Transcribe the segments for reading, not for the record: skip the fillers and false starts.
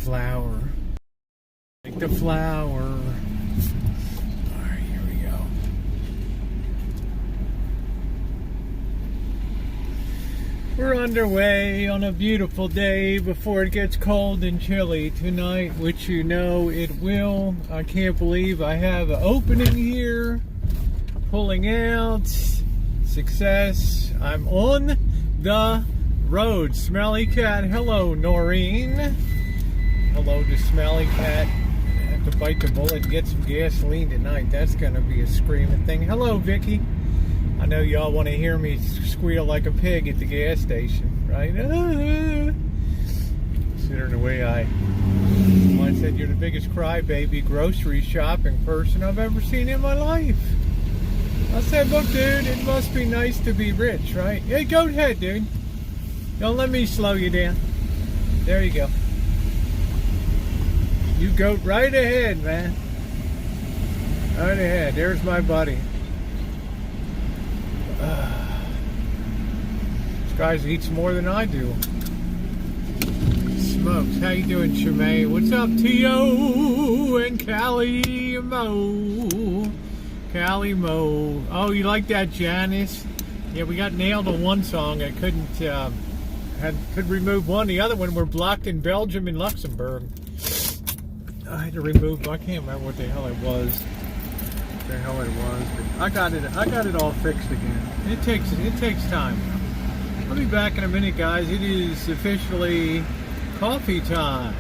flower. Like the flower. Alright, here we go. We're underway on a beautiful day before it gets cold and chilly tonight, which you know it will. I can't believe I have an opening here. Pulling out. Success. I'm on the road. Smelly Cat. Hello, Noreen. Hello to Smelly Cat. I have to bite the bullet and get some gasoline tonight. That's going to be a screaming thing. Hello, Vicky. I know y'all want to hear me squeal like a pig at the gas station, right? Considering the way I said you're the biggest crybaby grocery shopping person I've ever seen in my life. I said, look, dude, it must be nice to be rich, right? Hey, go ahead, dude. Don't let me slow you down. There you go. You go right ahead, man. Right ahead. There's my buddy. This guy eats more than I do. Smokes. How you doing, Shemay? What's up, T.O. and Callie Mo? Callie Mo. Oh, you like that, Janice? Yeah, we got nailed on one song. I couldn't, could remove one. The other one we're blocked in Belgium and Luxembourg. I had to remove, I can't remember what the hell it was. But I got it all fixed again. It takes time. I'll be back in a minute, guys. It is officially coffee time.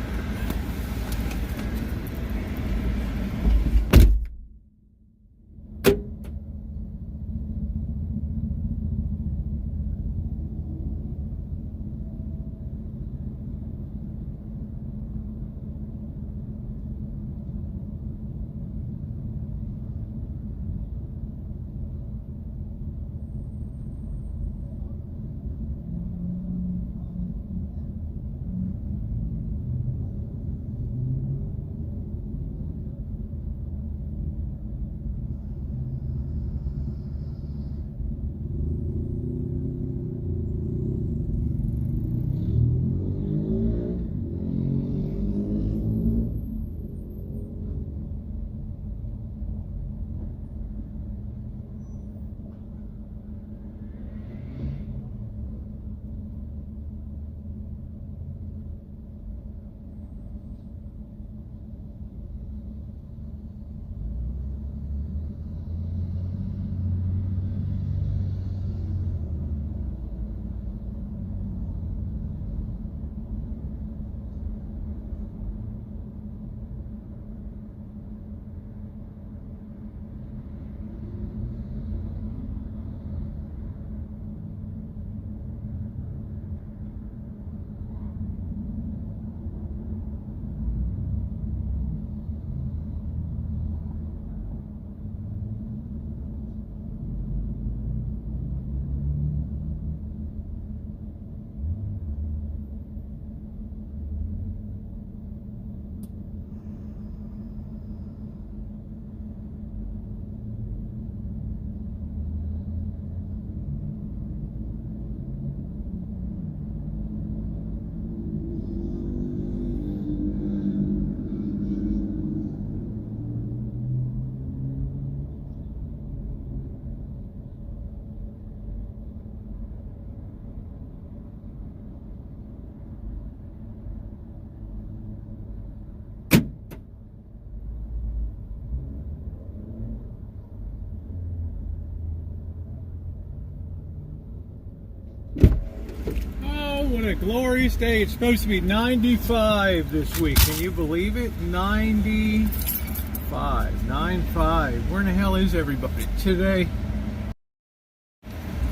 What a glorious day. It's supposed to be 95 this week. Can you believe it? 95. 95. Where in the hell is everybody today?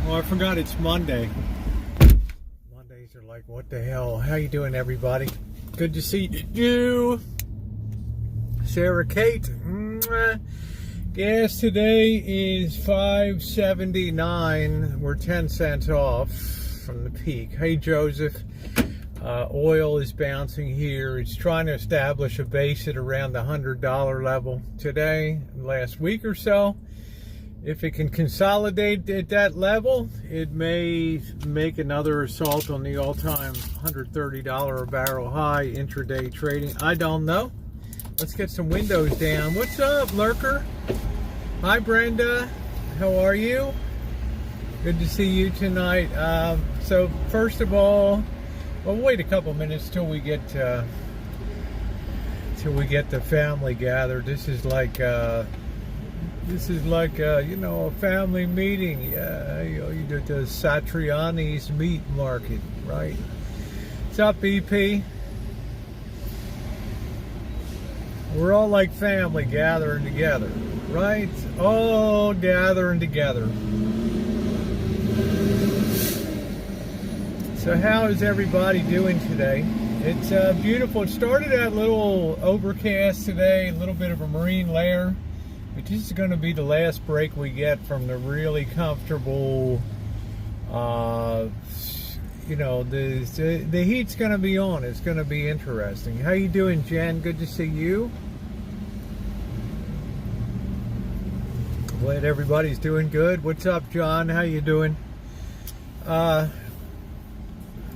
Oh, I forgot it's Monday. Mondays are like, what the hell? How you doing, everybody? Good to see you. Sarah Kate. Gas today is $5.79. We're 10 cents off from the peak. Hey, Joseph. Oil is bouncing here. It's trying to establish a base at around the $100 level today, last week or so. If it can consolidate at that level, it may make another assault on the all-time $130 a barrel high intraday trading. I don't know. Let's get some windows down. What's up, Lurker? Hi, Brenda. How are you? Good to see you tonight. So first of all, we'll wait a couple minutes till we get the family gathered. This is like you know, a family meeting. Yeah, you do the Satriani's meat market, right? What's up, BP? We're all like family gathering together, right? All gathering together. So how is everybody doing today? It's beautiful. It started out a little overcast today, a little bit of a marine layer. But this is going to be the last break we get from the really comfortable, you know, the heat's going to be on. It's going to be interesting. How you doing, Jen? Good to see you. Glad everybody's doing good. What's up, John? How you doing?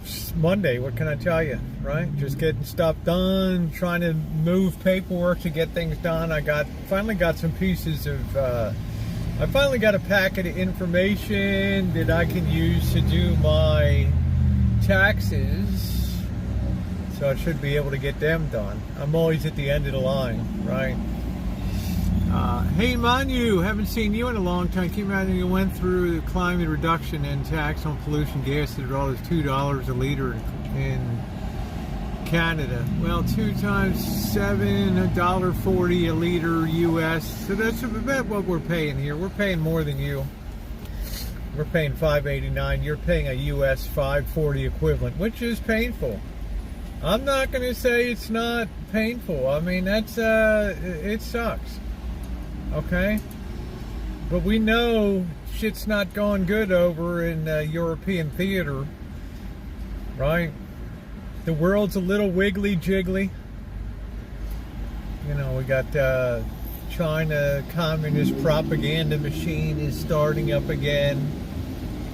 It's Monday, what can I tell you, right? Just getting stuff done, trying to move paperwork to get things done. I finally got some pieces of, I finally got a packet of information that I can use to do my taxes. So I should be able to get them done. I'm always at the end of the line, right? Hey Manu, haven't seen you in a long time. Can you imagine you went through the climate reduction and tax on pollution gas at all is $2 a liter in Canada. Well, 2 times 7, $1.40 a liter US. So that's about what we're paying here. We're paying more than you. We're paying $5.89. You're paying a US $5.40 equivalent, which is painful. I'm not going to say it's not painful. I mean, that's it sucks. Okay, but we know shit's not going good over in European theater, right? The world's a little wiggly jiggly. You know, we got China communist propaganda machine is starting up again,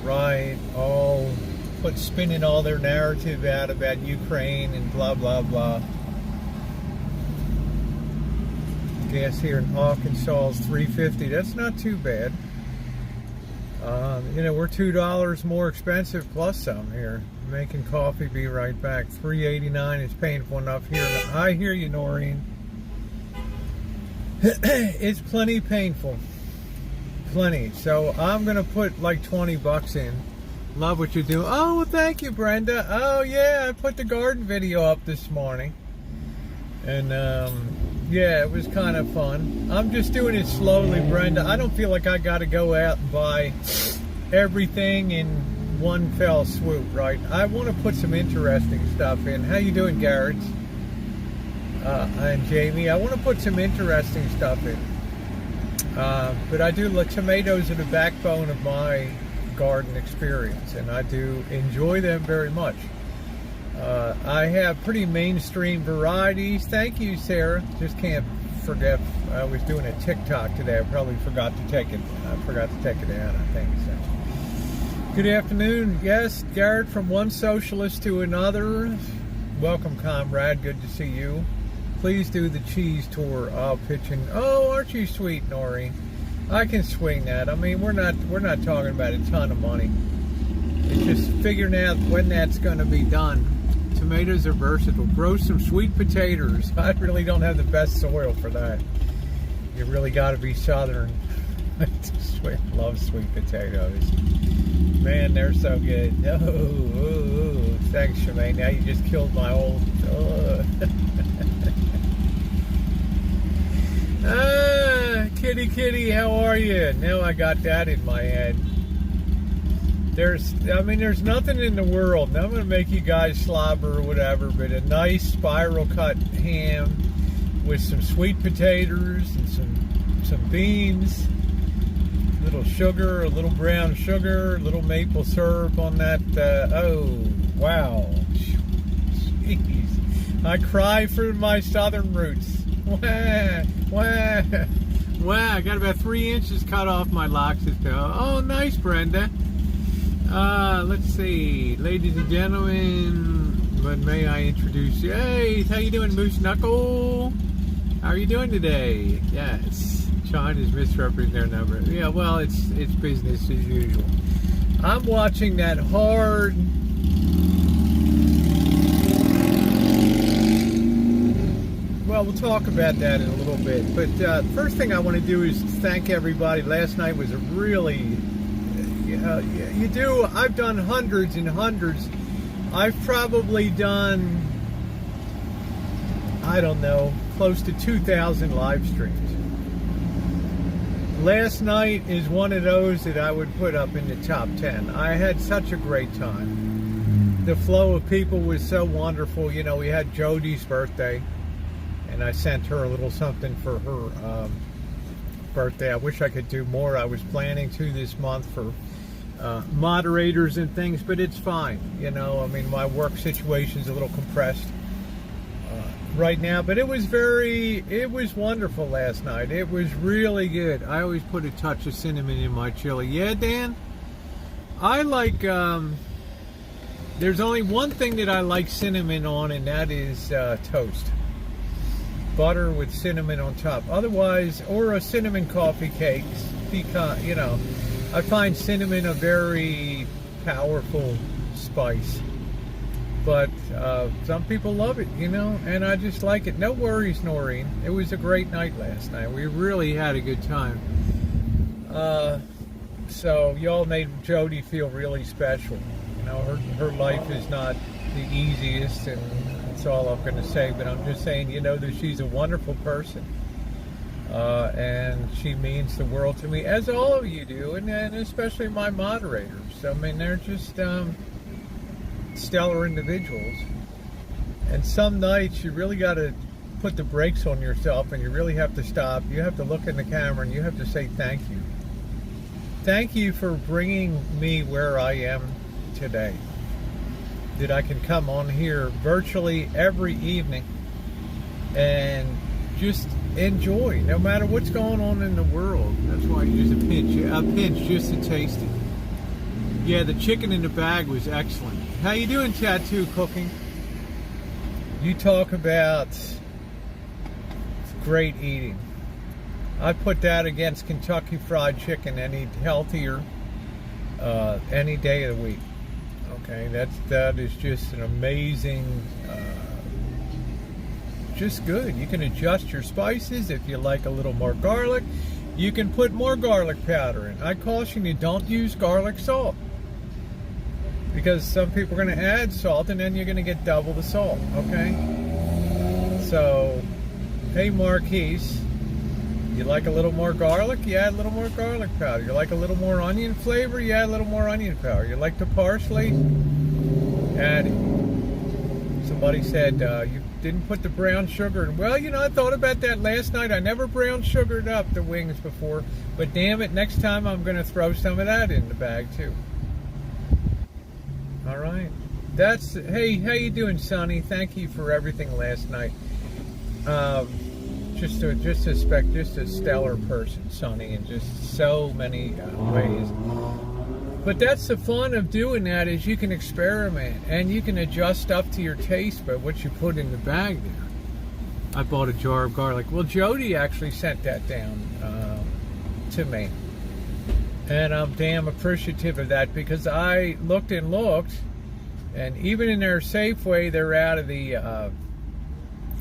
right? All spinning all their narrative out about Ukraine and blah blah blah. Gas here in Arkansas is $3.50. That's not too bad. You know, we're $2 more expensive plus some here. Making coffee, be right back. $3.89 is painful enough here. I hear you, Noreen. It's plenty painful. Plenty. So I'm going to put like 20 bucks in. Love what you're doing. Oh, well, thank you, Brenda. Oh, yeah, I put the garden video up this morning. And, yeah, it was kind of fun. I'm just doing it slowly, Brenda. I don't feel like I got to go out and buy everything in one fell swoop, right? I want to put some interesting stuff in. How you doing, Garrett? And Jamie. I want to put some interesting stuff in. But I do like tomatoes are the backbone of my garden experience, and I do enjoy them very much. I have pretty mainstream varieties. Thank you, Sarah. Just can't forget. I was doing a TikTok today. I probably forgot to take it. I forgot to take it down, I think. So, good afternoon. Yes, Garrett, from one socialist to another. Welcome, comrade. Good to see you. Please do the cheese tour. I'll pitch in. Oh, aren't you sweet, Noreen? I can swing that. I mean, we're not talking about a ton of money. It's just figuring out when that's going to be done. Tomatoes are versatile. Grow some sweet potatoes. I really don't have the best soil for that. You really got to be southern. Love sweet potatoes. Man, they're so good. Oh, thanks, Shemaine. Now you just killed my old... Kitty, how are you? Now I got that in my head. There's nothing in the world, and I'm going to make you guys slobber or whatever, but a nice spiral cut ham with some sweet potatoes and some beans, a little sugar, a little brown sugar, a little maple syrup on that. Oh, wow. Jeez. I cry for my southern roots. Wah, wah. Wow, I got about 3 inches cut off my locks. Oh, nice, Brenda. Let's see, ladies and gentlemen, but may I introduce you? Hey, how you doing, Moose Knuckle? How are you doing today? Yes, China's misrepresenting their number. Yeah, well, it's business as usual. I'm watching that hard. Well, we'll talk about that in a little bit. But first thing I want to do is thank everybody. Last night was a really, I've done hundreds and hundreds. I've probably done, I don't know, close to 2,000 live streams. Last night is one of those that I would put up in the top 10. I had such a great time. The flow of people was so wonderful. You know, we had Jody's birthday, and I sent her a little something for her birthday. I wish I could do more. I was planning to this month for moderators and things, but it's fine. You know, I mean, my work situation's a little compressed right now, but it was wonderful last night. It was really good. I always put a touch of cinnamon in my chili. Yeah, Dan? I like, there's only one thing that I like cinnamon on, and that is toast. Butter with cinnamon on top. Otherwise, or a cinnamon coffee cake, because, you know, I find cinnamon a very powerful spice. But some people love it, you know, and I just like it. No worries, Noreen. It was a great night last night. We really had a good time. So y'all made Jody feel really special. You know, her life is not the easiest, and that's all I'm going to say. But I'm just saying, you know, that she's a wonderful person. And she means the world to me, as all of you do, and especially my moderators. I mean, they're just stellar individuals. And some nights you really got to put the brakes on yourself, and you really have to stop. You have to look in the camera, and you have to say thank you. Thank you for bringing me where I am today. That I can come on here virtually every evening and just enjoy, no matter what's going on in the world. That's why I use a pinch just to taste it. Yeah, the chicken in the bag was excellent. How you doing, Tattoo Cooking? You talk about great eating. I put that against Kentucky Fried Chicken any healthier any day of the week. Okay, that is just an amazing, just good. You can adjust your spices. If you like a little more garlic, you can put more garlic powder in. I caution you, don't use garlic salt, because some people are going to add salt and then you're going to get double the salt. Okay, so hey, Marquise, you like a little more garlic, you add a little more garlic powder. You like a little more onion flavor, you add a little more onion powder. You like the parsley, add it. Somebody said you didn't put the brown sugar in. Well, you know, I thought about that last night. I never brown sugared up the wings before, but damn it, next time I'm going to throw some of that in the bag too. All right. Hey, how you doing, Sonny? Thank you for everything last night. Just a stellar person, Sonny, in just so many ways. But that's the fun of doing that, is you can experiment and you can adjust stuff to your taste by what you put in the bag there. I bought a jar of garlic. Well, Jody actually sent that down to me. And I'm damn appreciative of that, because I looked, and even in their Safeway, they're out of the,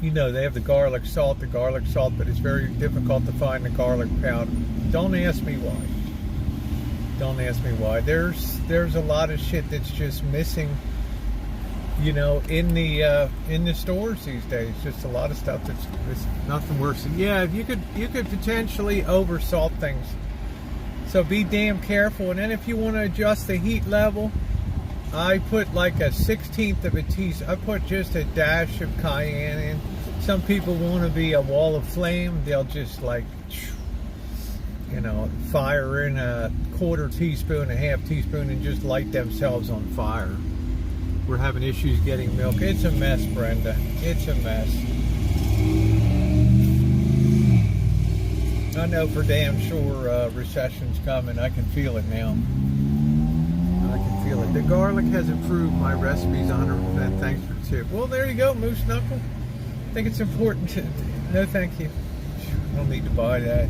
you know, they have the garlic salt, but it's very difficult to find the garlic powder. Don't ask me why. Don't ask me why. There's a lot of shit that's just missing, you know, in the stores these days. Just a lot of stuff that's nothing worse. Yeah, you could potentially over salt things. So be damn careful. And then if you want to adjust the heat level, I put like a 1/16 of a teaspoon. I put just a dash of cayenne in. Some people want to be a wall of flame. They'll just, like, you know, fire in a 1/4 teaspoon, a 1/2 teaspoon, and just light themselves on fire. We're having issues getting milk. It's a mess, Brenda. It's a mess. I know for damn sure recession's coming. I can feel it now. I can feel it. The garlic has improved my recipes 100%. Thanks for the tip. Well, there you go, Moose Knuckle. I think it's important to... No, thank you. I don't need to buy that.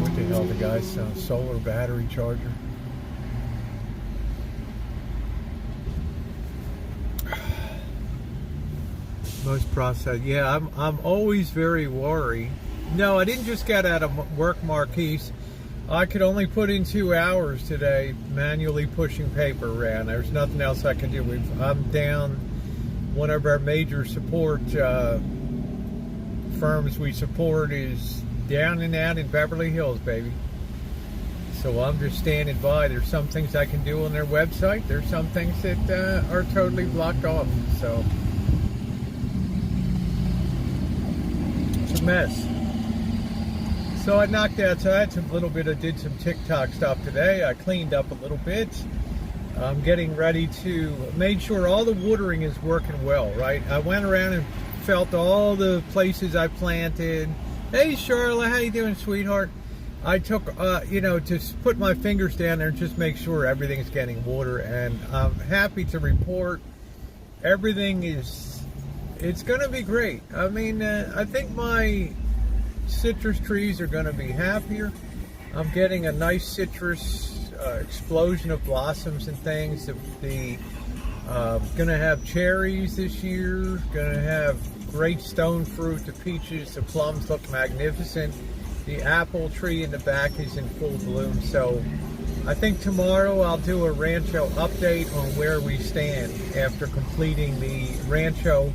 What the hell, the guy's solar battery charger? Most processed. Yeah, I'm always very worried. No, I didn't just get out of work, Marquise. I could only put in 2 hours today manually pushing paper around. There's nothing else I can do. I'm down. One of our major support firms we support is down and out in Beverly Hills, baby. So I'm just standing by. There's some things I can do on their website. There's some things that are totally blocked off. So it's a mess. So I knocked out, so I had some little bit of, did some TikTok stuff today. I cleaned up a little bit. I'm getting ready to, made sure all the watering is working well, right? I went around and felt all the places I planted. Hey, Charlotte, how you doing, sweetheart? I took, to put my fingers down there and just make sure everything's getting water. And I'm happy to report everything it's going to be great. I mean, I think my citrus trees are going to be happier. I'm getting a nice citrus explosion of blossoms and things. The going to have cherries this year. Going to have great stone fruit. The peaches, the plums look magnificent. The apple tree in the back is in full bloom. So I think tomorrow I'll do a Rancho update on where we stand after completing the Rancho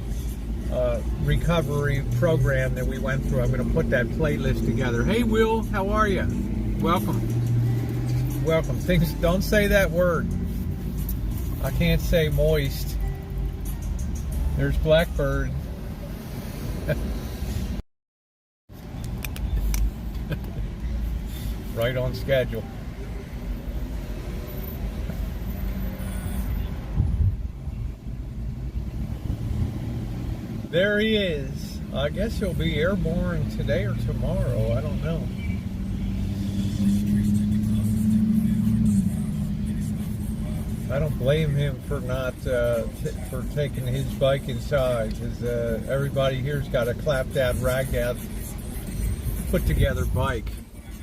recovery program that we went through. I'm going to put that playlist together. Hey, Will, how are you? Welcome. Welcome. Things, don't say that word. I can't say moist. There's Blackbird. Right on schedule. There he is. I guess he'll be airborne today or tomorrow. I don't know. I don't blame him for not for taking his bike inside, because everybody here's got a clapped out, ragged out, put together bike.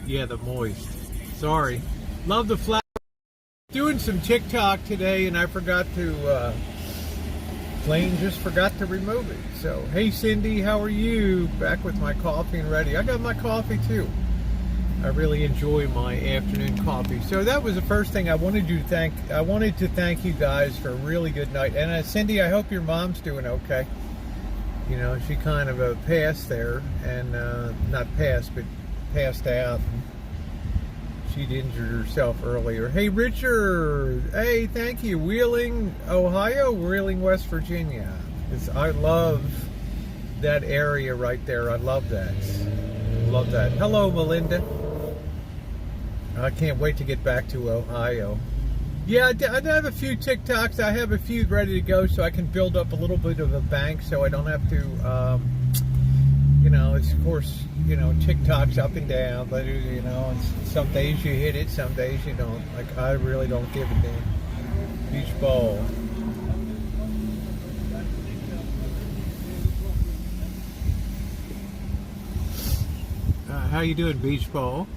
Yeah, the moist. Sorry. Love the flower. Doing some TikTok today, and I forgot to. Plane just forgot to remove it. So, hey Cindy, how are you? Back with my coffee and ready. I got my coffee too. I really enjoy my afternoon coffee. So that was the first thing I wanted to thank. I wanted to thank you guys for a really good night. And Cindy, I hope your mom's doing okay. You know, she kind of passed there, and not passed, but passed out. She'd injured herself earlier. Hey, Richard. Hey, thank you. Wheeling, Ohio, Wheeling, West Virginia. I love that area right there. I love that. Love that. Hello, Melinda. I can't wait to get back to Ohio. Yeah, I have a few TikToks. I have a few ready to go so I can build up a little bit of a bank so I don't have to, it's of course, TikTok's up and down, but, and some days you hit it, some days you don't. Like, I really don't give a damn. Beach ball. How you doing, beach ball?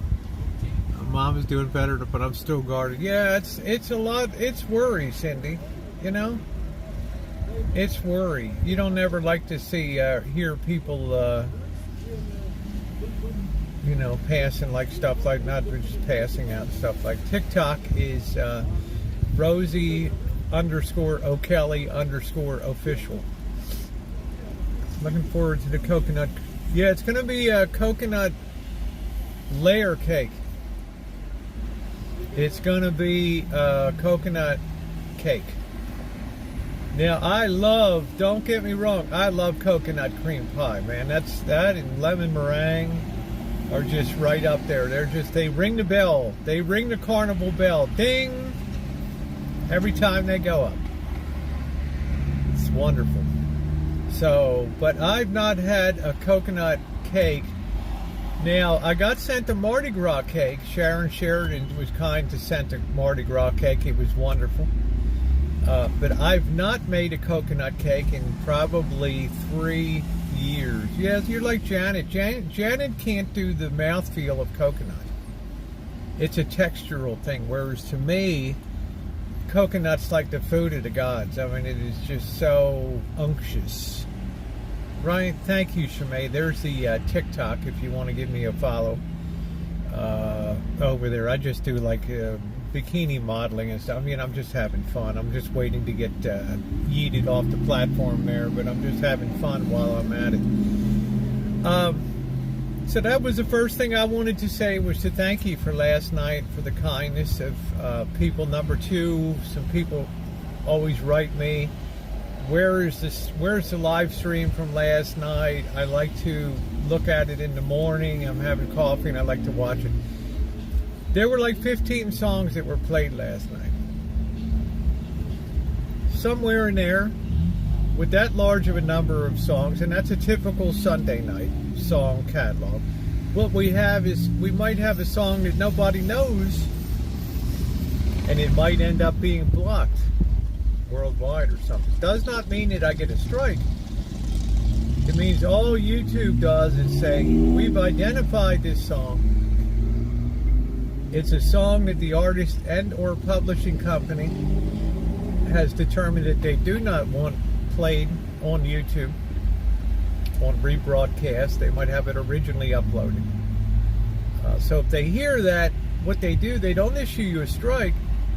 Mom is doing better, but I'm still guarded. Yeah, it's a lot. It's worry, Cindy. It's worry. You don't ever like to hear people, passing like stuff like, not just passing out stuff like. TikTok is Rosie_O'Kelly_official. Looking forward to the coconut. Yeah, it's going to be a coconut layer cake. It's going to be coconut cake. Now, don't get me wrong, I love coconut cream pie, man. That and lemon meringue are just right up there. They ring the bell. They ring the carnival bell. Ding! Every time they go up. It's wonderful. So, but I've not had a coconut cake. Now, I got sent a Mardi Gras cake. Sharon Sheridan was kind to send a Mardi Gras cake. It was wonderful. But I've not made a coconut cake in probably 3 years. Yes, you're like Janet. Janet can't do the mouthfeel of coconut. It's a textural thing, whereas to me, coconut's like the food of the gods. I mean, it is just so unctuous. Right? Thank you, Shemay. There's the TikTok if you want to give me a follow over there. I just do like bikini modeling and stuff. I mean, I'm just having fun. I'm just waiting to get yeeted off the platform there, but I'm just having fun while I'm at it. So that was the first thing I wanted to say, was to thank you for last night, for the kindness of people. Number two, some people always write me, where's the live stream from last night? I like to look at it in the morning. I'm having coffee and I like to watch it. There were like 15 songs that were played last night. Somewhere in there, with that large of a number of songs, and that's a typical Sunday night song catalog, what we have is, we might have a song that nobody knows, and it might end up being blocked worldwide or something. Does not mean that I get a strike. It means all YouTube does is say, we've identified this song. It's a song that the artist and or publishing company has determined that they do not want played on YouTube, on rebroadcast. They might have it originally uploaded. So if they hear that, what they do, they don't issue you a strike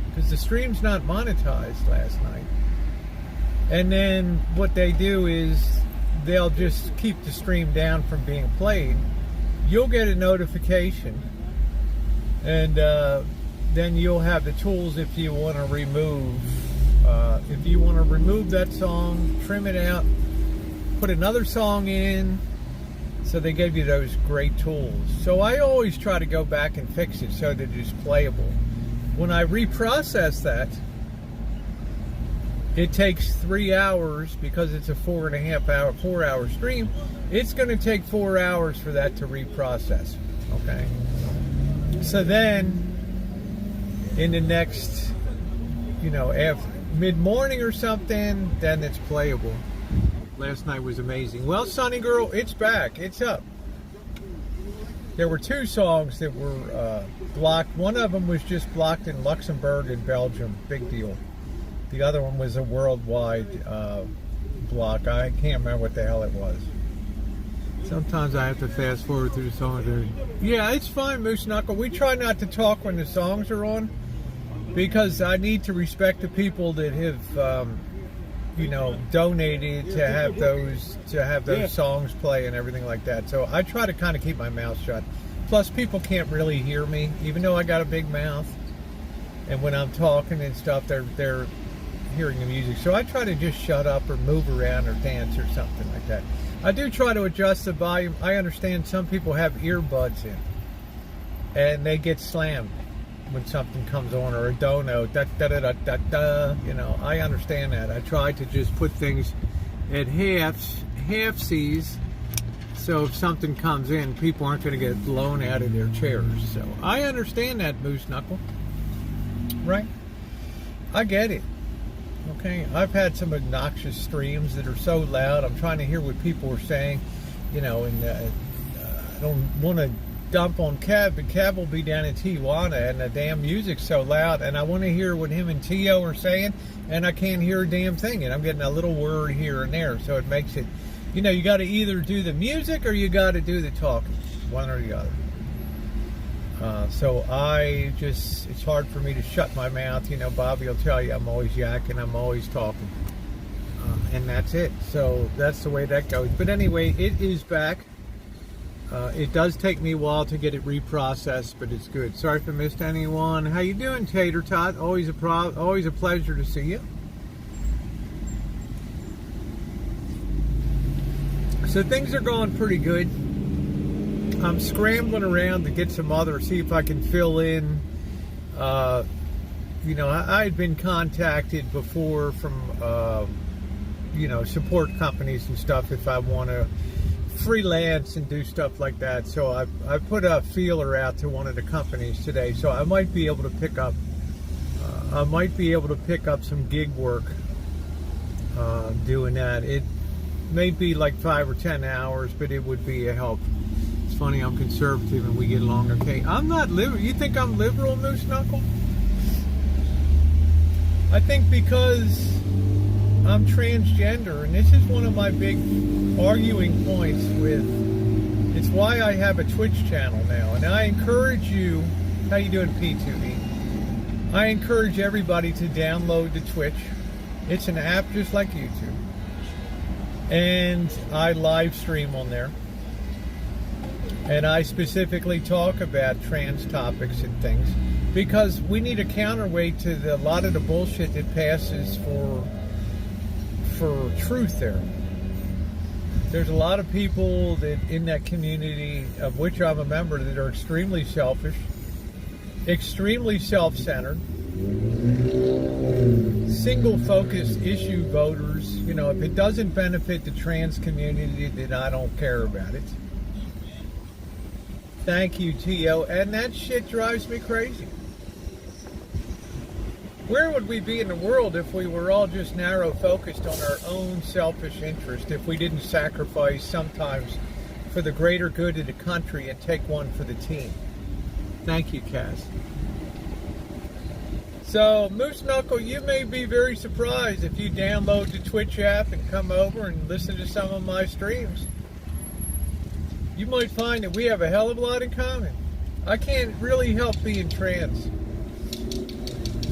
because the stream's not monetized last night. And then what they do is they'll just keep the stream down from being played. You'll get a notification, and then you'll have the tools if you want to remove that song, trim it out, put another song in. So they gave you those great tools. So I always try to go back and fix it so that it's playable. When I reprocess that, it takes 3 hours, because it's a 4 hour stream. It's going to take 4 hours for that to reprocess. Okay. So then, in the next, after mid-morning or something, then it's playable. Last night was amazing. Well, Sunny Girl, it's back. It's up. There were 2 songs that were blocked. One of them was just blocked in Luxembourg and Belgium. Big deal. The other one was a worldwide block. I can't remember what the hell it was. Sometimes I have to fast forward through the songs. Yeah, it's fine, Moose Knuckle. We try not to talk when the songs are on, because I need to respect the people that have, donated to have those songs play and everything like that. So I try to kind of keep my mouth shut. Plus, people can't really hear me, even though I got a big mouth. And when I'm talking and stuff, they're hearing the music. So I try to just shut up or move around or dance or something like that. I do try to adjust the volume. I understand some people have earbuds in, and they get slammed when something comes on, or a dono, da da da da da da. I understand that. I try to just put things at half-seas, so if something comes in, people aren't going to get blown out of their chairs. So I understand that, Moose Knuckle. Right? I get it. Okay, I've had some obnoxious streams that are so loud. I'm trying to hear what people are saying, and I don't want to dump on Kev, but Kev will be down in Tijuana, and the damn music's so loud, and I want to hear what him and Tio are saying, and I can't hear a damn thing, and I'm getting a little word here and there, so it makes it, you got to either do the music or you got to do the talking, one or the other. So it's hard for me to shut my mouth. Bobby will tell you I'm always yakking, I'm always talking. And that's it. So that's the way that goes. But anyway, it is back. It does take me a while to get it reprocessed, but it's good. Sorry if I missed anyone. How you doing, Tater Tot? Always a pleasure to see you. So things are going pretty good. I'm scrambling around to get see if I can fill in. I had been contacted before from support companies and stuff if I want to freelance and do stuff like that. So I put a feeler out to one of the companies today, so I might be able to pick up some gig work doing that. It may be like 5 or 10 hours, but it would be a help. It's funny, I'm conservative and we get along okay. I'm not liberal. You think I'm liberal, Moose Knuckle? I think because I'm transgender, and this is one of my big arguing points with, it's why I have a Twitch channel now, and I encourage you, how you doing, P2E? I encourage everybody to download the Twitch. It's an app just like YouTube, and I live stream on there, and I specifically talk about trans topics and things, because we need a counterweight to a lot of the bullshit that passes for truth there. There's a lot of people that in that community, of which I'm a member, that are extremely selfish, extremely self-centered, single-focused issue voters. If it doesn't benefit the trans community, then I don't care about it. Thank you, T.O. And that shit drives me crazy. Where would we be in the world if we were all just narrow focused on our own selfish interest, if we didn't sacrifice sometimes for the greater good of the country and take one for the team? Thank you, Cass. So, Moose Knuckle, you may be very surprised if you download the Twitch app and come over and listen to some of my streams. You might find that we have a hell of a lot in common. I can't really help being trans.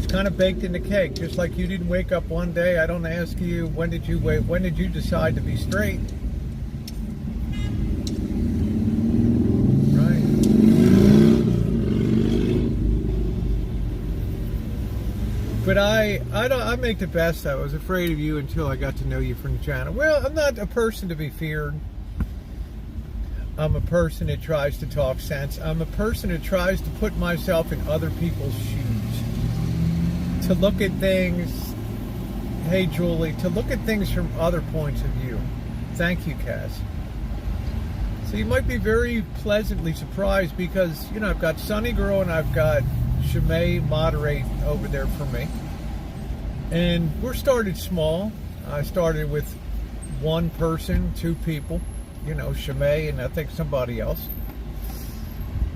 Kind of baked in the cake, just like you didn't wake up one day. I don't ask you when did you decide to be straight, right? But I make the best. I was afraid of you until I got to know you from the channel. Well, I'm not a person to be feared. I'm a person that tries to talk sense. I'm a person that tries to put myself in other people's shoes. To look at things, hey Julie, to look at things from other points of view. Thank you, Cass. So you might be very pleasantly surprised because, I've got Sunny Girl and I've got Shimei moderate over there for me. And we're started small. I started with one person, 2 people, Shimei and I think somebody else.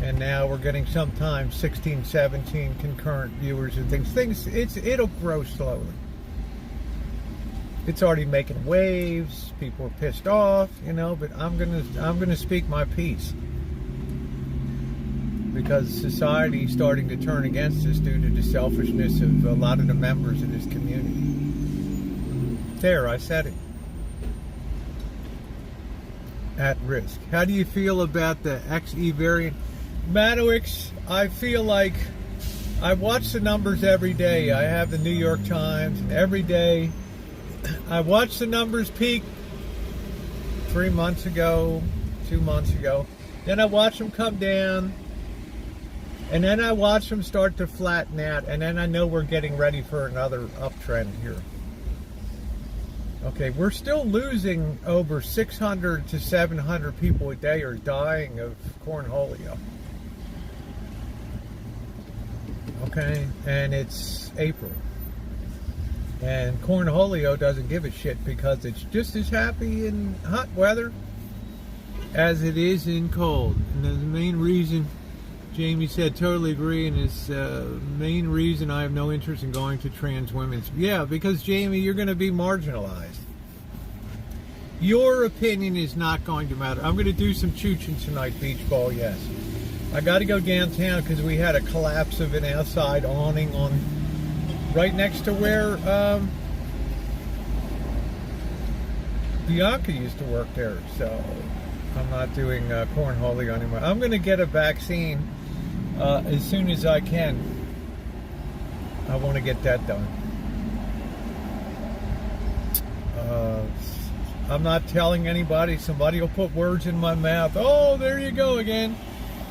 And now we're getting sometimes 16, 17 concurrent viewers and things. It'll grow slowly. It's already making waves. People are pissed off, but I'm gonna speak my piece. Because society's starting to turn against us due to the selfishness of a lot of the members of this community. There, I said it. At risk. How do you feel about the XE variant? Madowix, I feel like I watch the numbers every day. I have the New York Times, and every day I watch the numbers peak 3 months ago, 2 months ago. Then I watch them come down, and then I watch them start to flatten out, and then I know we're getting ready for another uptrend here. Okay, we're still losing over 600 to 700 people a day are dying of cornholio. Okay, and it's April. And cornholio doesn't give a shit because it's just as happy in hot weather as it is in cold. And the main reason, Jamie said, totally agree, and it's main reason I have no interest in going to trans women's. Yeah, because Jamie, you're going to be marginalized. Your opinion is not going to matter. I'm going to do some chooching tonight, beach ball, yes. I got to go downtown because we had a collapse of an outside awning on right next to where Bianca used to work there. So I'm not doing cornholio anymore. I'm going to get a vaccine as soon as I can. I want to get that done. I'm not telling anybody. Somebody will put words in my mouth. Oh, there you go again.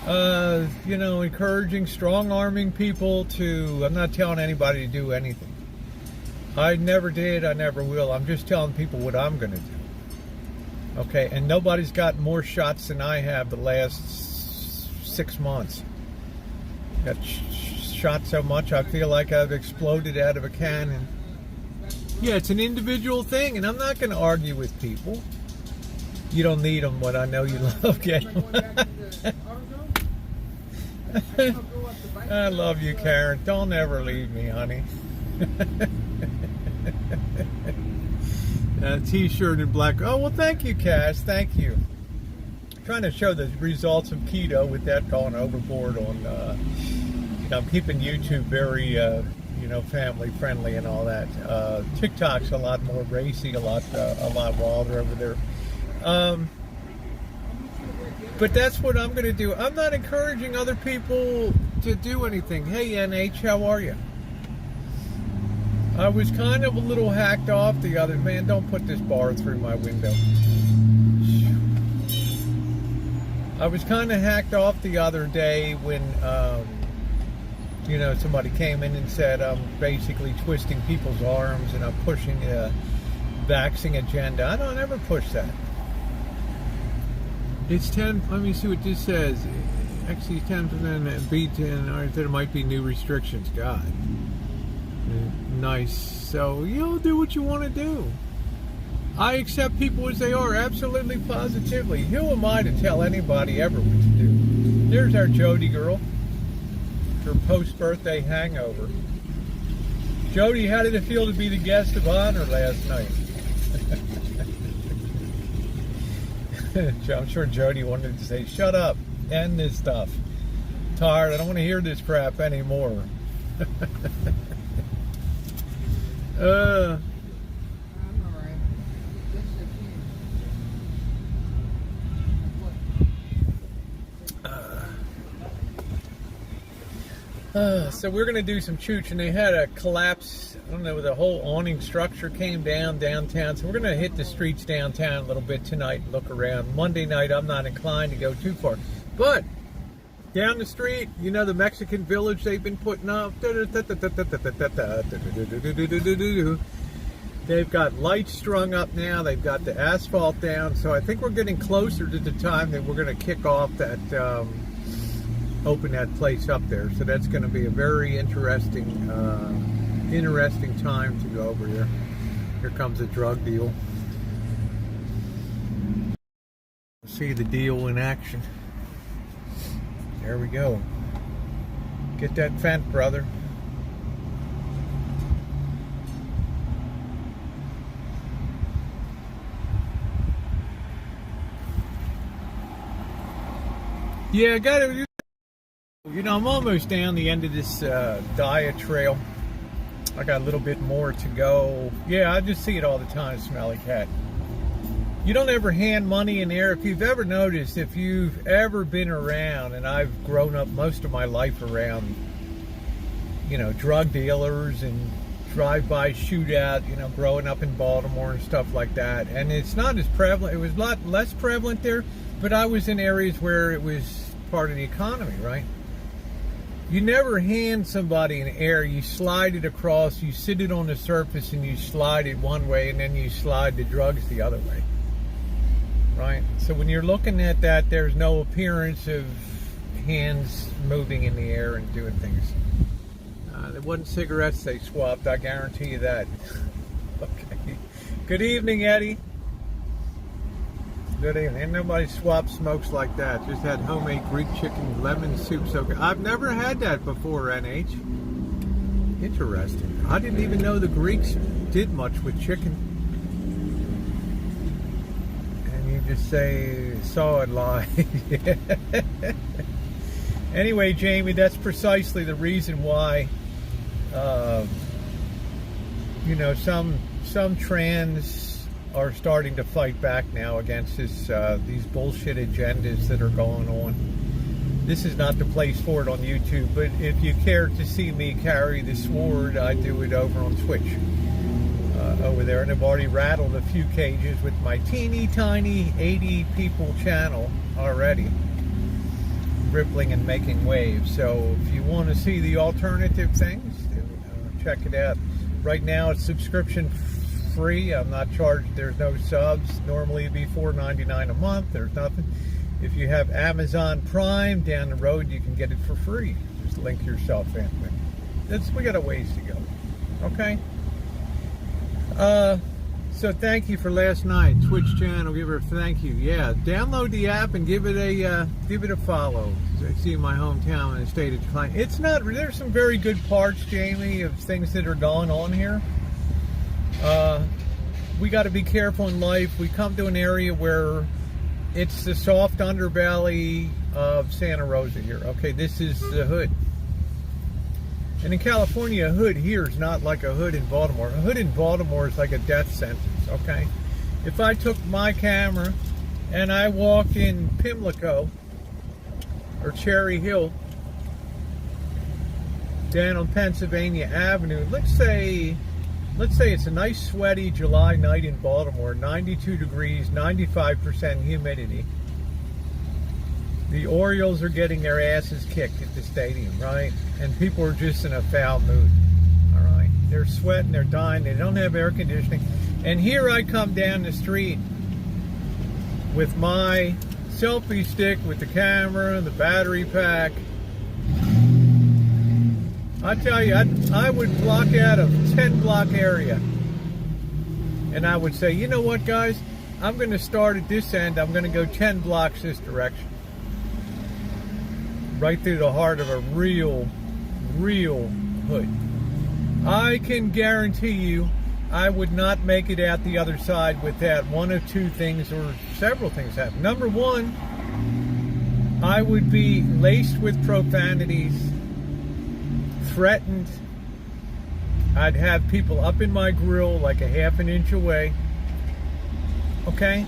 Encouraging, strong-arming people to... I'm not telling anybody to do anything. I never did. I never will. I'm just telling people what I'm going to do. Okay, and nobody's got more shots than I have the last 6 months. Got shot so much I feel like I've exploded out of a cannon. Yeah, it's an individual thing, and I'm not going to argue with people. You don't need them, but I know you love getting them. I love you, Karen. Don't ever leave me, honey. T-shirt in black. Oh, well, thank you, Cass. Thank you. Trying to show the results of keto with that going overboard on, I'm keeping YouTube very, family friendly and all that. TikTok's a lot more racy, a lot wilder over there. But that's what I'm going to do. I'm not encouraging other people to do anything. Hey, NH, how are you? I was kind of a little hacked off the other... Man, don't put this bar through my window. I was kind of hacked off the other day when, somebody came in and said I'm basically twisting people's arms and I'm pushing a vaxxing agenda. I don't ever push that. It's 10, let me see what this says. Actually, 10% and B10, there might be new restrictions. God. Nice. So, you'll do what you want to do. I accept people as they are, absolutely, positively. Who am I to tell anybody ever what to do? There's our Jody girl. Her post-birthday hangover. Jody, how did it feel to be the guest of honor last night? I'm sure Jody wanted to say, shut up, end this stuff. Tired, I don't want to hear this crap anymore. So we're going to do some chooch, and they had a collapse. I don't know, the whole awning structure came down downtown. So we're going to hit the streets downtown a little bit tonight and look around. Monday night, I'm not inclined to go too far. But down the street, the Mexican village they've been putting up. They've got lights strung up now. They've got the asphalt down. So I think we're getting closer to the time that we're going to kick off that, open that place up there. So that's going to be a very interesting time to go over here. Here comes a drug deal. See the deal in action. There we go. Get that fent, brother. Yeah, I got it. I'm almost down the end of this diet trail. I got a little bit more to go. Yeah, I just see it all the time, smelly cat. You don't ever hand money in there. If you've ever noticed, if you've ever been around, and I've grown up most of my life around, drug dealers and drive-by shootout, growing up in Baltimore and stuff like that. And it's not as prevalent. It was a lot less prevalent there, but I was in areas where it was part of the economy, right? You never hand somebody an air. You slide it across, you sit it on the surface, and you slide it one way, and then you slide the drugs the other way. Right? So when you're looking at that, there's no appearance of hands moving in the air and doing things. There wasn't cigarettes they swapped, I guarantee you that. Okay. Good evening, Eddie. Good evening. Ain't nobody swapped smokes like that. Just had homemade Greek chicken lemon soup. So good. I've never had that before, NH. Interesting. I didn't even know the Greeks did much with chicken. Just say, saw it live. Anyway, Jamie, that's precisely the reason why, some trans are starting to fight back now against these bullshit agendas that are going on. This is not the place for it on YouTube, but if you care to see me carry the sword, I do it over on Twitch. Over there, and I've already rattled a few cages with my teeny tiny 80 people channel already, rippling and making waves. So if you want to see the alternative things, check it out. Right now it's subscription free. I'm not charged. There's no subs. Normally it'd be $4.99 a month. There's nothing. If you have Amazon Prime, down the road you can get it for free. Just link yourself in. We got a ways to go. Okay. So thank you for last night. Twitch channel, give her a thank you. Yeah, download the app and give it a follow. I see my hometown in a state of decline. It's not. There's some very good parts, Jamie, of things that are going on here. We got to be careful in life. We come to an area where it's the soft underbelly of Santa Rosa here. Okay, this is the hood. And in California, a hood here is not like a hood in Baltimore. A hood in Baltimore is like a death sentence, okay? If I took my camera and I walked in Pimlico or Cherry Hill down on Pennsylvania Avenue, let's say it's a nice sweaty July night in Baltimore, 92 degrees, 95% humidity. The Orioles are getting their asses kicked at the stadium, right? And people are just in a foul mood, all right? They're sweating, they're dying, they don't have air conditioning. And here I come down the street with my selfie stick, with the camera, the battery pack. I tell you, I would block out a 10-block area. And I would say, you know what, guys? I'm going to start at this end. I'm going to go 10 blocks this direction. Right through the heart of a real hood. I can guarantee you I would not make it out the other side without one of two things or several things happen. Number one, I would be laced with profanities, threatened. I'd have people up in my grill like a half an inch away. Okay?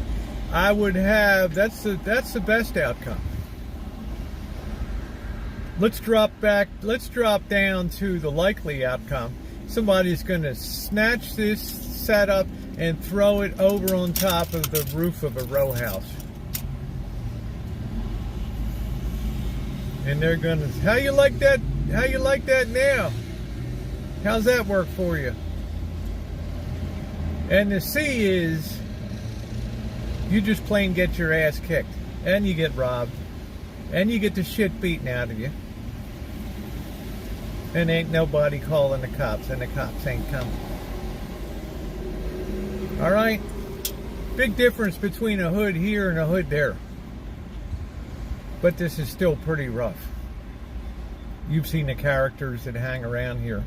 I would have, that's the best outcome. Let's drop down to the likely outcome. Somebody's going to snatch this setup and throw it over on top of the roof of a row house. And they're going to, how you like that? How you like that now? How's that work for you? And the C is, you just plain get your ass kicked. And you get robbed. And you get the shit beaten out of you. And ain't nobody calling the cops, and the cops ain't coming. Alright? Big difference between a hood here and a hood there. But this is still pretty rough. You've seen the characters that hang around here.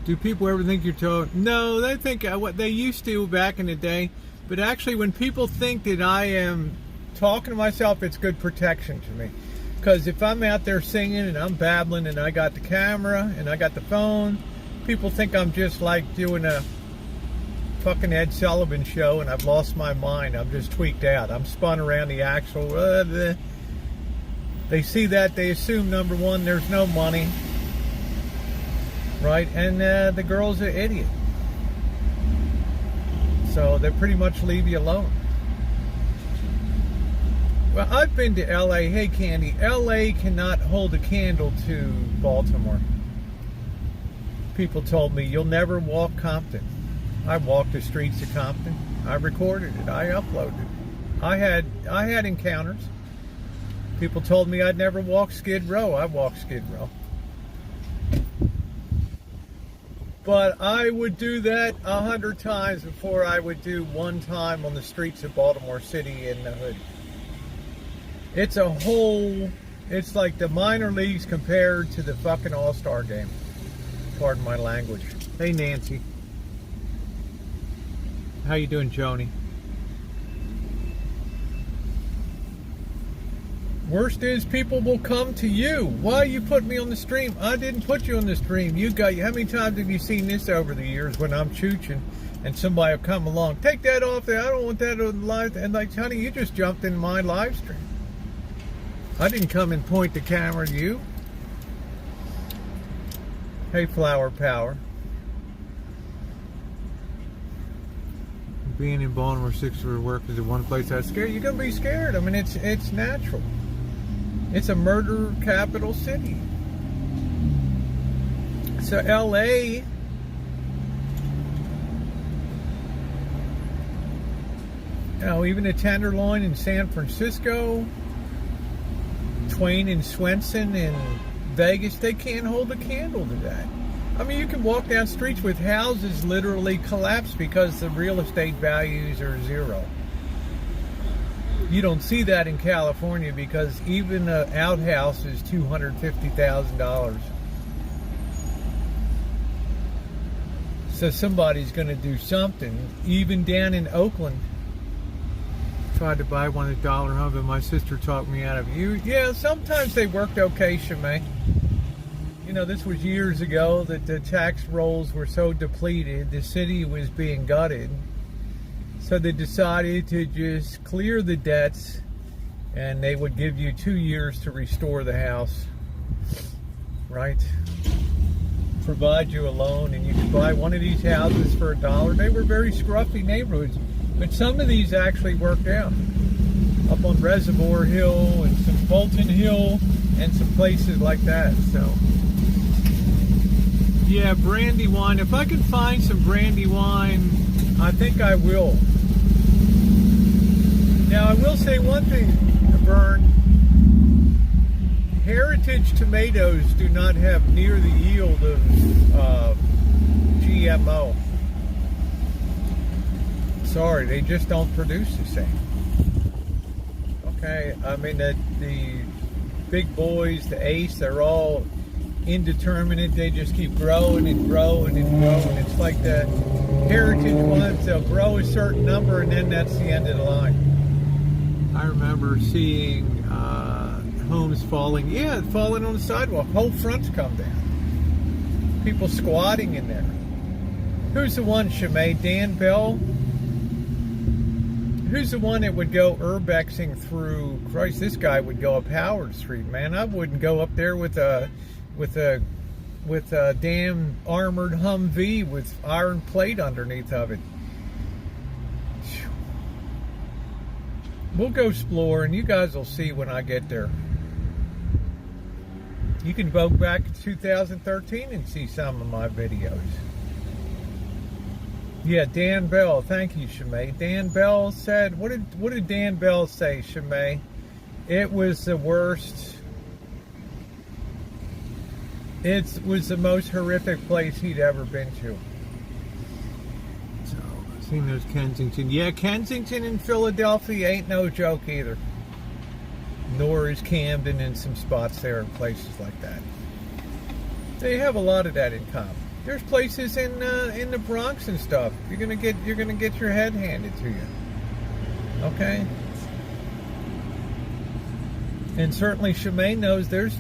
Do people ever think you're told? No, they think what they used to back in the day. But actually, when people think that I am talking to myself, it's good protection to me. Because if I'm out there singing and I'm babbling and I got the camera and I got the phone, people think I'm just like doing a fucking Ed Sullivan show and I've lost my mind. I'm just tweaked out. I'm spun around the axle. They see that, they assume, number one, there's no money. Right? And the girl's an idiot. So they pretty much leave you alone. Well, I've been to LA. Hey, Candy, LA cannot hold a candle to Baltimore. People told me, you'll never walk Compton. I walked the streets of Compton. I recorded it. I uploaded it. I had encounters. People told me I'd never walk Skid Row. I walked Skid Row. But I would do that 100 times before I would do one time on the streets of Baltimore City in the hood. It's a whole, it's like the minor leagues compared to the fucking All-Star game. Pardon my language. Hey, Nancy. How you doing, Joni? Worst is people will come to you. Why you put me on the stream? I didn't put you on the stream. You got, how many times have you seen this over the years when I'm chooching and somebody will come along? Take that off there. I don't want that on live. And like, honey, you just jumped in my live stream. I didn't come and point the camera to you. Hey, Flower Power. Being in Baltimore 6 for work is the one place I was scared. You're going to be scared. I mean, it's natural. It's a murder capital city. So LA, even a Tenderloin in San Francisco, Twain and Swenson in Vegas, they can't hold a candle to that. I mean, you can walk down streets with houses literally collapse because the real estate values are zero. You don't see that in California because even an outhouse is $250,000. So somebody's going to do something. Even down in Oakland, tried to buy one at Dollar Home, but my sister talked me out of it. Yeah, sometimes they worked okay, Shemay. You know, this was years ago that the tax rolls were so depleted, the city was being gutted. So they decided to just clear the debts, and they would give you 2 years to restore the house, right? Provide you a loan, and you could buy one of these houses for $1. They were very scruffy neighborhoods, but some of these actually worked out. Up on Reservoir Hill and some Bolton Hill and some places like that. So yeah, Brandywine. If I can find some Brandywine, I think I will. Now, I will say one thing, Vern. Heritage tomatoes do not have near the yield of GMO. Sorry, they just don't produce the same. Okay, I mean, the big boys, the Ace, they're all indeterminate. They just keep growing and growing and growing. It's like the heritage ones, they'll grow a certain number and then that's the end of the line. I remember seeing homes falling on the sidewalk. Whole fronts come down. People squatting in there. Who's the one, Shemay? Dan Bell? Who's the one that would go urbexing through? Christ, this guy would go up Howard Street, man. I wouldn't go up there with a damn armored Humvee with iron plate underneath of it. We'll go explore, and you guys will see when I get there. You can go back to 2013 and see some of my videos. Yeah, Dan Bell. Thank you, Shemay. Dan Bell said, what did Dan Bell say, Shemay? It was the worst. It was the most horrific place he'd ever been to. So, I've seen those Kensington. Yeah, Kensington in Philadelphia ain't no joke either. Nor is Camden and some spots there and places like that. They have a lot of that in common. There's places in the Bronx and stuff. You're gonna get your head handed to you. Okay. And certainly Shemay knows there's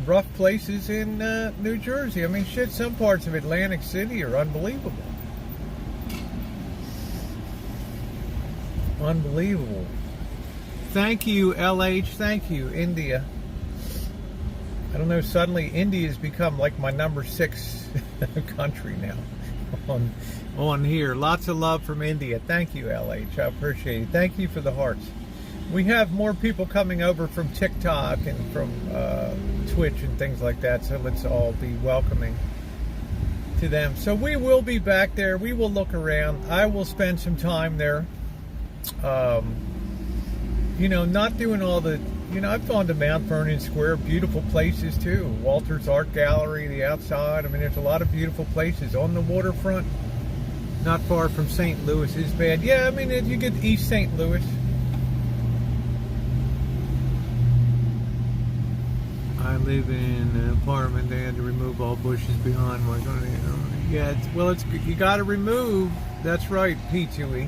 rough places in New Jersey. I mean, shit, some parts of Atlantic City are unbelievable. Unbelievable. Thank you, LH. Thank you, India. I don't know, suddenly India's become like my number 6 country now on here. Lots of love from India. Thank you, LH. I appreciate it. Thank you for the hearts. We have more people coming over from TikTok and from Twitch and things like that, so let's all be welcoming to them. So we will be back there. We will look around. I will spend some time there. You know, not doing all the... You know, I've gone to Mount Vernon Square, beautiful places too. Walter's Art Gallery, the outside. I mean, there's a lot of beautiful places on the waterfront. Not far from St. Louis is bad. Yeah, I mean, if you get East St. Louis. I live in an apartment. They had to remove all bushes behind my... Yeah, you got to remove. That's right, P2E.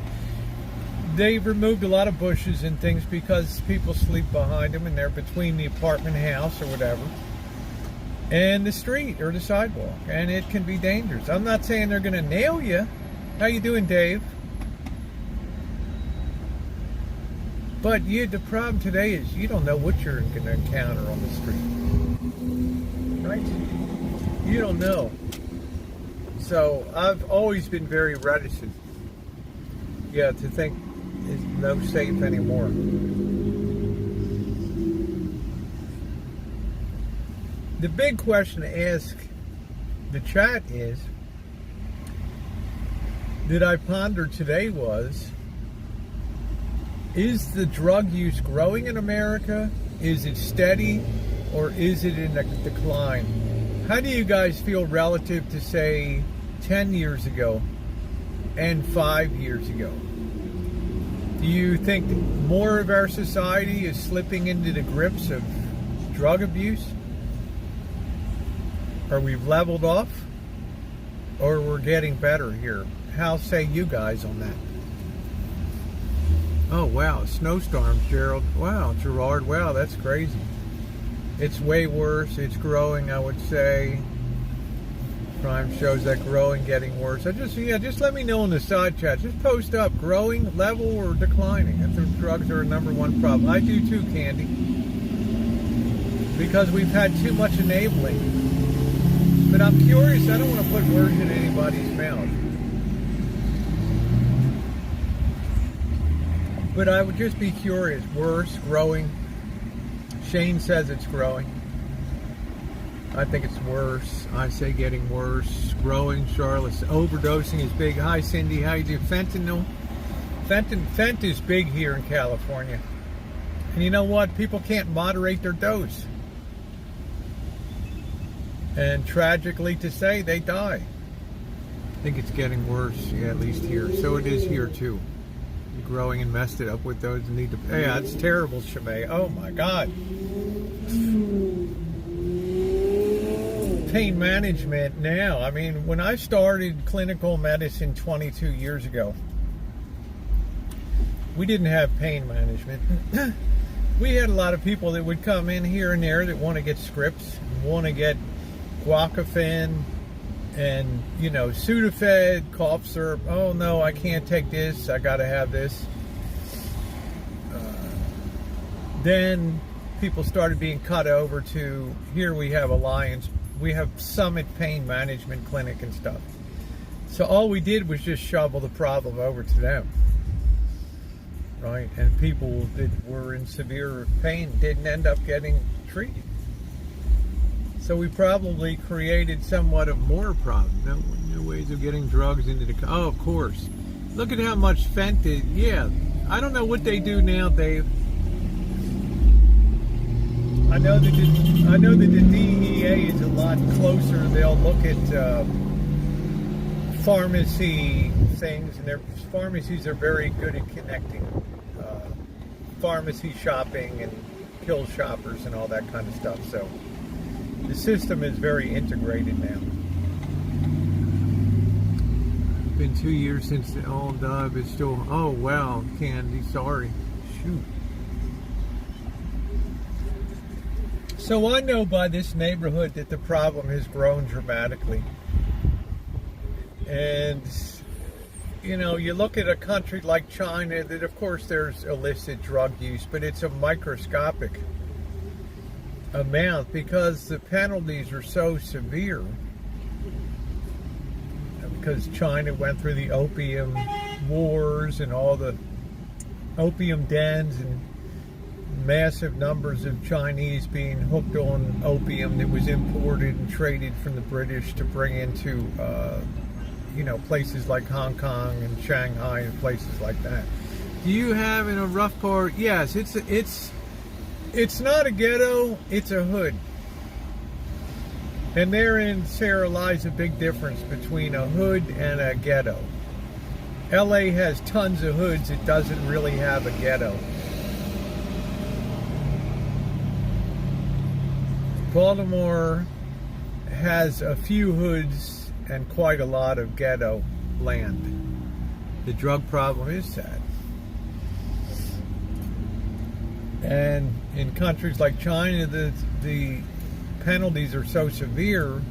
They've removed a lot of bushes and things because people sleep behind them and they're between the apartment house or whatever and the street or the sidewalk, and it can be dangerous. I'm not saying they're going to nail you. How you doing, Dave? But the problem today is you don't know what you're going to encounter on the street, right? You don't know. So I've always been very reticent, to think is no safe anymore. The big question to ask the chat that I pondered today was, is the drug use growing in America? Is it steady, or is it in a decline? How do you guys feel relative to, say, 10 years ago and 5 years ago? Do you think more of our society is slipping into the grips of drug abuse? Or we've leveled off? Or we're getting better here? How say you guys on that? Oh, wow, snowstorms, Gerald. Wow, Gerard, wow, that's crazy. It's way worse. It's growing, I would say. Crime shows that growing, getting worse. Just let me know in the side chat. Just post up, growing, level, or declining. If the drugs are a number one problem. I do too, Candy. Because we've had too much enabling. But I'm curious, I don't want to put words in anybody's mouth. But I would just be curious. Worse, growing. Shane says it's growing. I think it's worse. I say getting worse. Growing. Charlotte's overdosing is big. Hi, Cindy. How you do? Fentanyl. Fent is big here in California. And you know what? People can't moderate their dose. And tragically to say, they die. I think it's getting worse. Yeah, at least here. So it is here too. Growing and messed it up with those who need to. Yeah, it's terrible, Shemay. Oh my God. Pain management now. I mean, when I started clinical medicine 22 years ago, we didn't have pain management. We had a lot of people that would come in here and there that want to get scripts, want to get guacafen and, you know, Sudafed, cough syrup. Oh no, I can't take this. I got to have this. Then people started being cut over to, here we have Alliance. We have Summit Pain Management Clinic and stuff. So all we did was just shovel the problem over to them. Right? And people that were in severe pain didn't end up getting treated. So we probably created somewhat of more problems. New ways of getting drugs into the... Oh, of course. Look at how much fentanyl... Yeah. I don't know what they do now, Dave. I know that the DEA is a lot closer. They'll look at pharmacy things, and their pharmacies are very good at connecting pharmacy shopping and kill shoppers and all that kind of stuff. So the system is very integrated now. Been 2 years since the old dove is still... Oh, wow, Candy, sorry. Shoot. So I know by this neighborhood that the problem has grown dramatically. And, you know, you look at a country like China, that of course there's illicit drug use, but it's a microscopic amount because the penalties are so severe. Because China went through the opium wars and all the opium dens and massive numbers of Chinese being hooked on opium that was imported and traded from the British to bring into, you know, places like Hong Kong and Shanghai and places like that. Do you have in a rough part? Yes, it's not a ghetto, it's a hood. And therein, Sarah, lies a big difference between a hood and a ghetto. LA has tons of hoods, it doesn't really have a ghetto. Baltimore has a few hoods and quite a lot of ghetto land. The drug problem is sad. And in countries like China, the penalties are so severe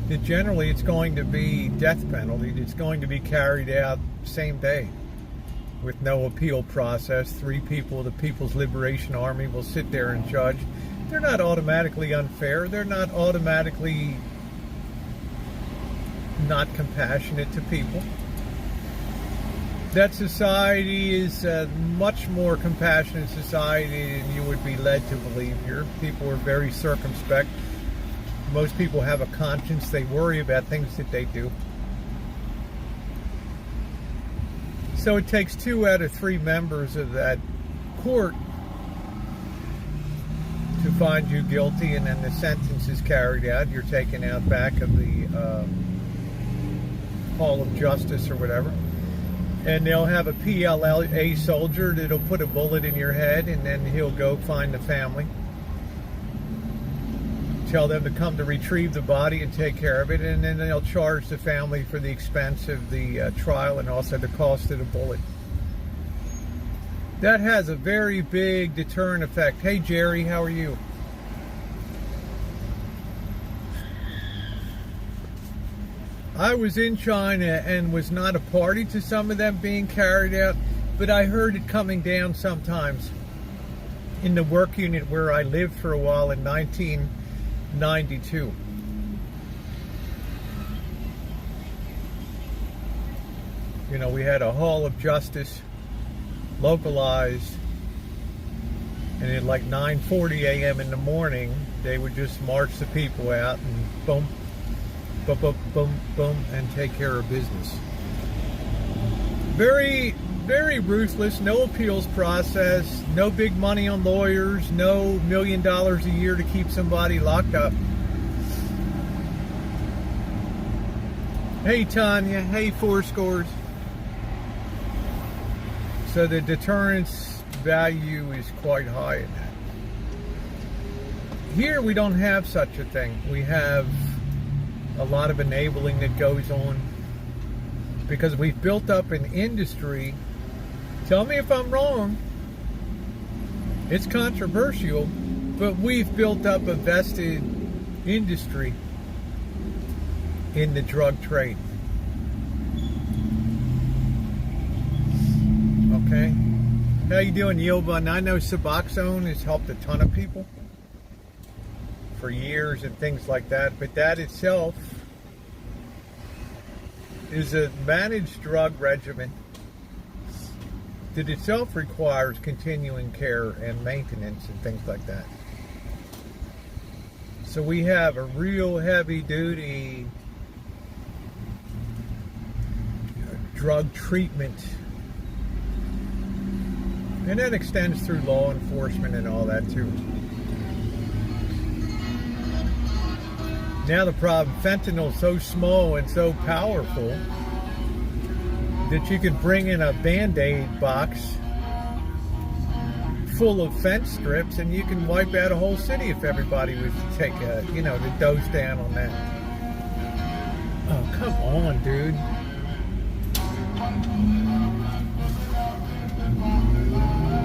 that generally it's going to be death penalty. It's going to be carried out same day with no appeal process. 3 people, the People's Liberation Army, will sit there and judge. They're not automatically unfair. They're not automatically not compassionate to people. That society is a much more compassionate society than you would be led to believe here. People are very circumspect. Most people have a conscience. They worry about things that they do. So it takes 2 out of 3 members of that court to find you guilty, and then the sentence is carried out. You're taken out back of the Hall of Justice or whatever. And they'll have a PLA soldier that'll put a bullet in your head, and then he'll go find the family. Tell them to come to retrieve the body and take care of it, and then they'll charge the family for the expense of the trial and also the cost of the bullet. That has a very big deterrent effect. Hey Jerry, how are you? I was in China and was not a party to some of them being carried out, but I heard it coming down sometimes. In the work unit where I lived for a while in 1992. You know, we had a Hall of Justice localized, and at like 9:40 a.m. in the morning, they would just march the people out and boom, boom, boom, boom, boom, and take care of business. Very, very ruthless, no appeals process, no big money on lawyers, no $1 million a year to keep somebody locked up. Hey Tanya, hey Fourscores. So the deterrence value is quite high in that. Here we don't have such a thing. We have a lot of enabling that goes on because we've built up an industry. Tell me if I'm wrong. It's controversial, but we've built up a vested industry in the drug trade. Okay. How you doing, Yilbun? I know Suboxone has helped a ton of people for years and things like that, but that itself is a managed drug regimen that itself requires continuing care and maintenance and things like that. So we have a real heavy-duty drug treatment, and that extends through law enforcement and all that too. Now the problem, fentanyl is so small and so powerful that you could bring in a Band-Aid box full of fence strips and you can wipe out a whole city if everybody was to take a, the dose down on that. Oh, come on, dude.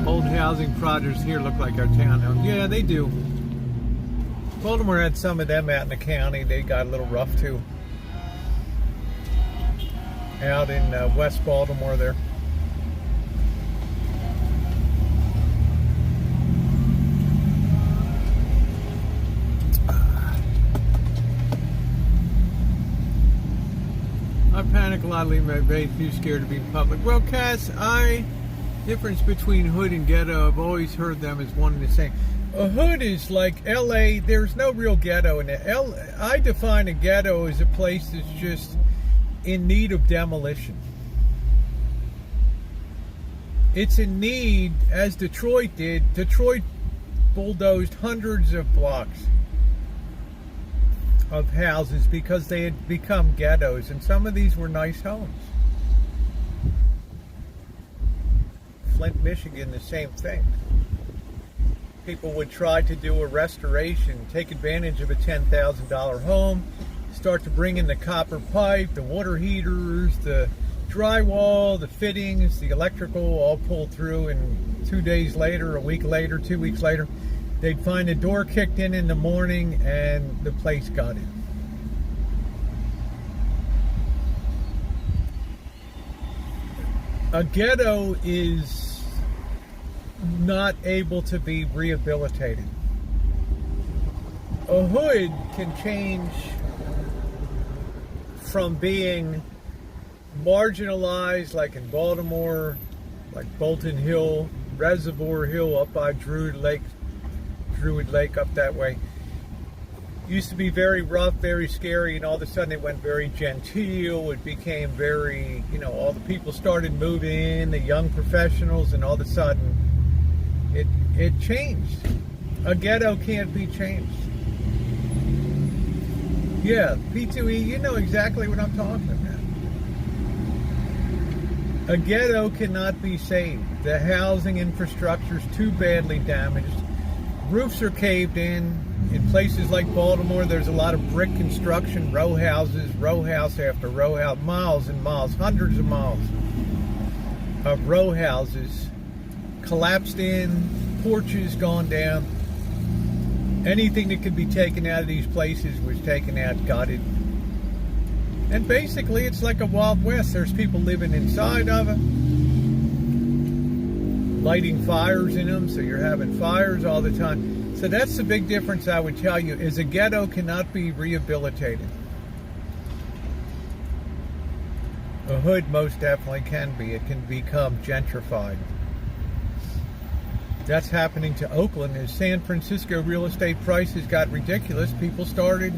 Old housing projects here look like our townhomes. Yeah, they do. Baltimore had some of them out in the county. They got a little rough too. Out in West Baltimore there. I panic a lot, leave my base, too scared to be in public. Well, Cass, difference between hood and ghetto, I've always heard them as one and the same. A hood is like LA, there's no real ghetto in it. I define a ghetto as a place that's just in need of demolition. It's in need, as Detroit did. Detroit bulldozed hundreds of blocks of houses because they had become ghettos, and some of these were nice homes. Flint, Michigan, the same thing. People would try to do a restoration, take advantage of a $10,000 home, start to bring in the copper pipe, the water heaters, the drywall, the fittings, the electrical, all pulled through, and 2 days later, a week later, 2 weeks later, they'd find the door kicked in the morning and the place got in. A ghetto is not able to be rehabilitated. A hood can change from being marginalized, like in Baltimore, like Bolton Hill, Reservoir Hill up by Druid Lake up that way. used to be very rough, very scary, and all of a sudden it went very genteel. It became very, all the people started moving in, the young professionals, and all of a sudden it changed. A ghetto can't be changed. Yeah, P2E, you know exactly what I'm talking about. A ghetto cannot be saved. The housing infrastructure is too badly damaged. Roofs are caved in. In places like Baltimore, there's a lot of brick construction, row houses, row house after row house, miles and miles, hundreds of miles of row houses collapsed in, porches gone down. Anything that could be taken out of these places was taken out, gutted. And basically, it's like a Wild West. There's people living inside of it, lighting fires in them, so you're having fires all the time. So that's the big difference I would tell you, is a ghetto cannot be rehabilitated. A hood most definitely can be. It can become gentrified. That's happening to Oakland. As San Francisco real estate prices got ridiculous, people started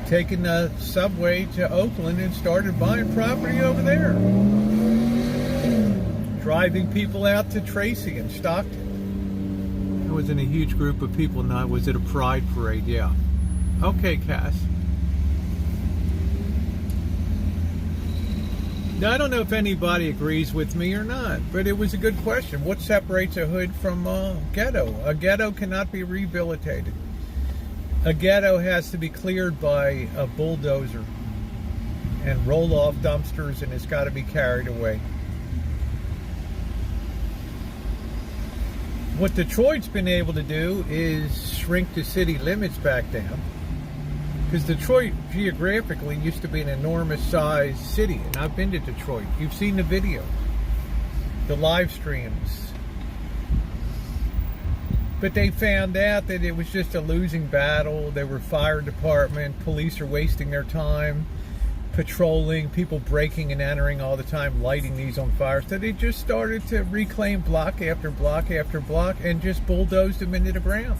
taking the subway to Oakland and started buying property over there. Driving people out to Tracy and Stockton. I was in a huge group of people and I was at a pride parade, yeah. Okay, Cass. Now, I don't know if anybody agrees with me or not, but it was a good question. What separates a hood from a ghetto? A ghetto cannot be rehabilitated. A ghetto has to be cleared by a bulldozer and roll off dumpsters, and it's got to be carried away. What Detroit's been able to do is shrink the city limits back down, because Detroit geographically used to be an enormous sized city, and I've been to Detroit. You've seen the video, the live streams. But they found out that it was just a losing battle. There were fire department, police are wasting their time patrolling, people breaking and entering all the time, lighting these on fire. So they just started to reclaim block after block after block and just bulldozed them into the ground.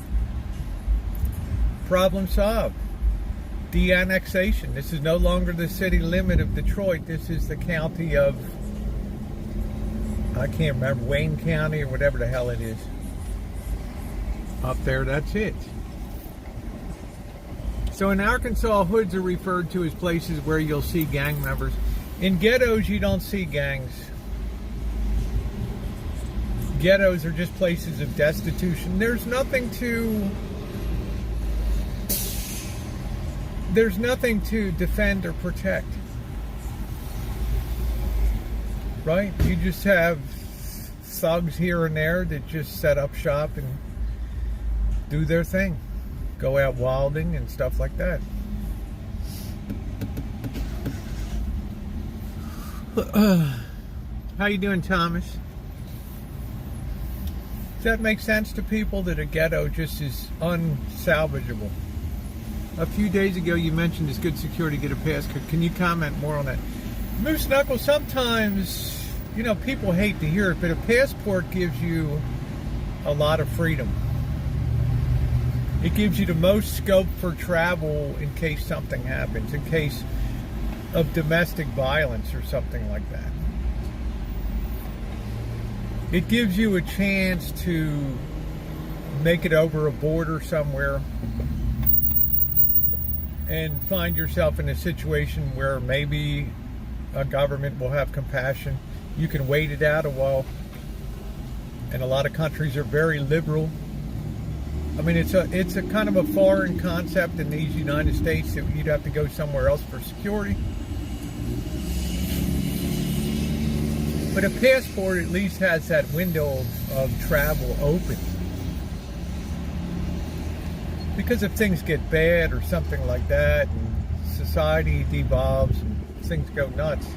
Problem solved. De-annexation. This is no longer the city limit of Detroit. This is the county of, I can't remember, Wayne County or whatever the hell it is. Up there, that's it. So in Arkansas, hoods are referred to as places where you'll see gang members. In ghettos, you don't see gangs. Ghettos are just places of destitution. There's nothing to defend or protect. Right? You just have thugs here and there that just set up shop and do their thing. Go out wilding and stuff like that. How you doing, Thomas? Does that make sense to people that a ghetto just is unsalvageable? A few days ago you mentioned it's good security to get a passcode. Can you comment more on that? Moose Knuckles, sometimes, people hate to hear it, but a passport gives you a lot of freedom. It gives you the most scope for travel in case something happens, in case of domestic violence or something like that. It gives you a chance to make it over a border somewhere and find yourself in a situation where maybe a government will have compassion. You can wait it out a while. And a lot of countries are very liberal. I mean, it's a kind of a foreign concept in these United States that you'd have to go somewhere else for security. But a passport at least has that window of travel open. Because if things get bad or something like that, and society devolves and things go nuts,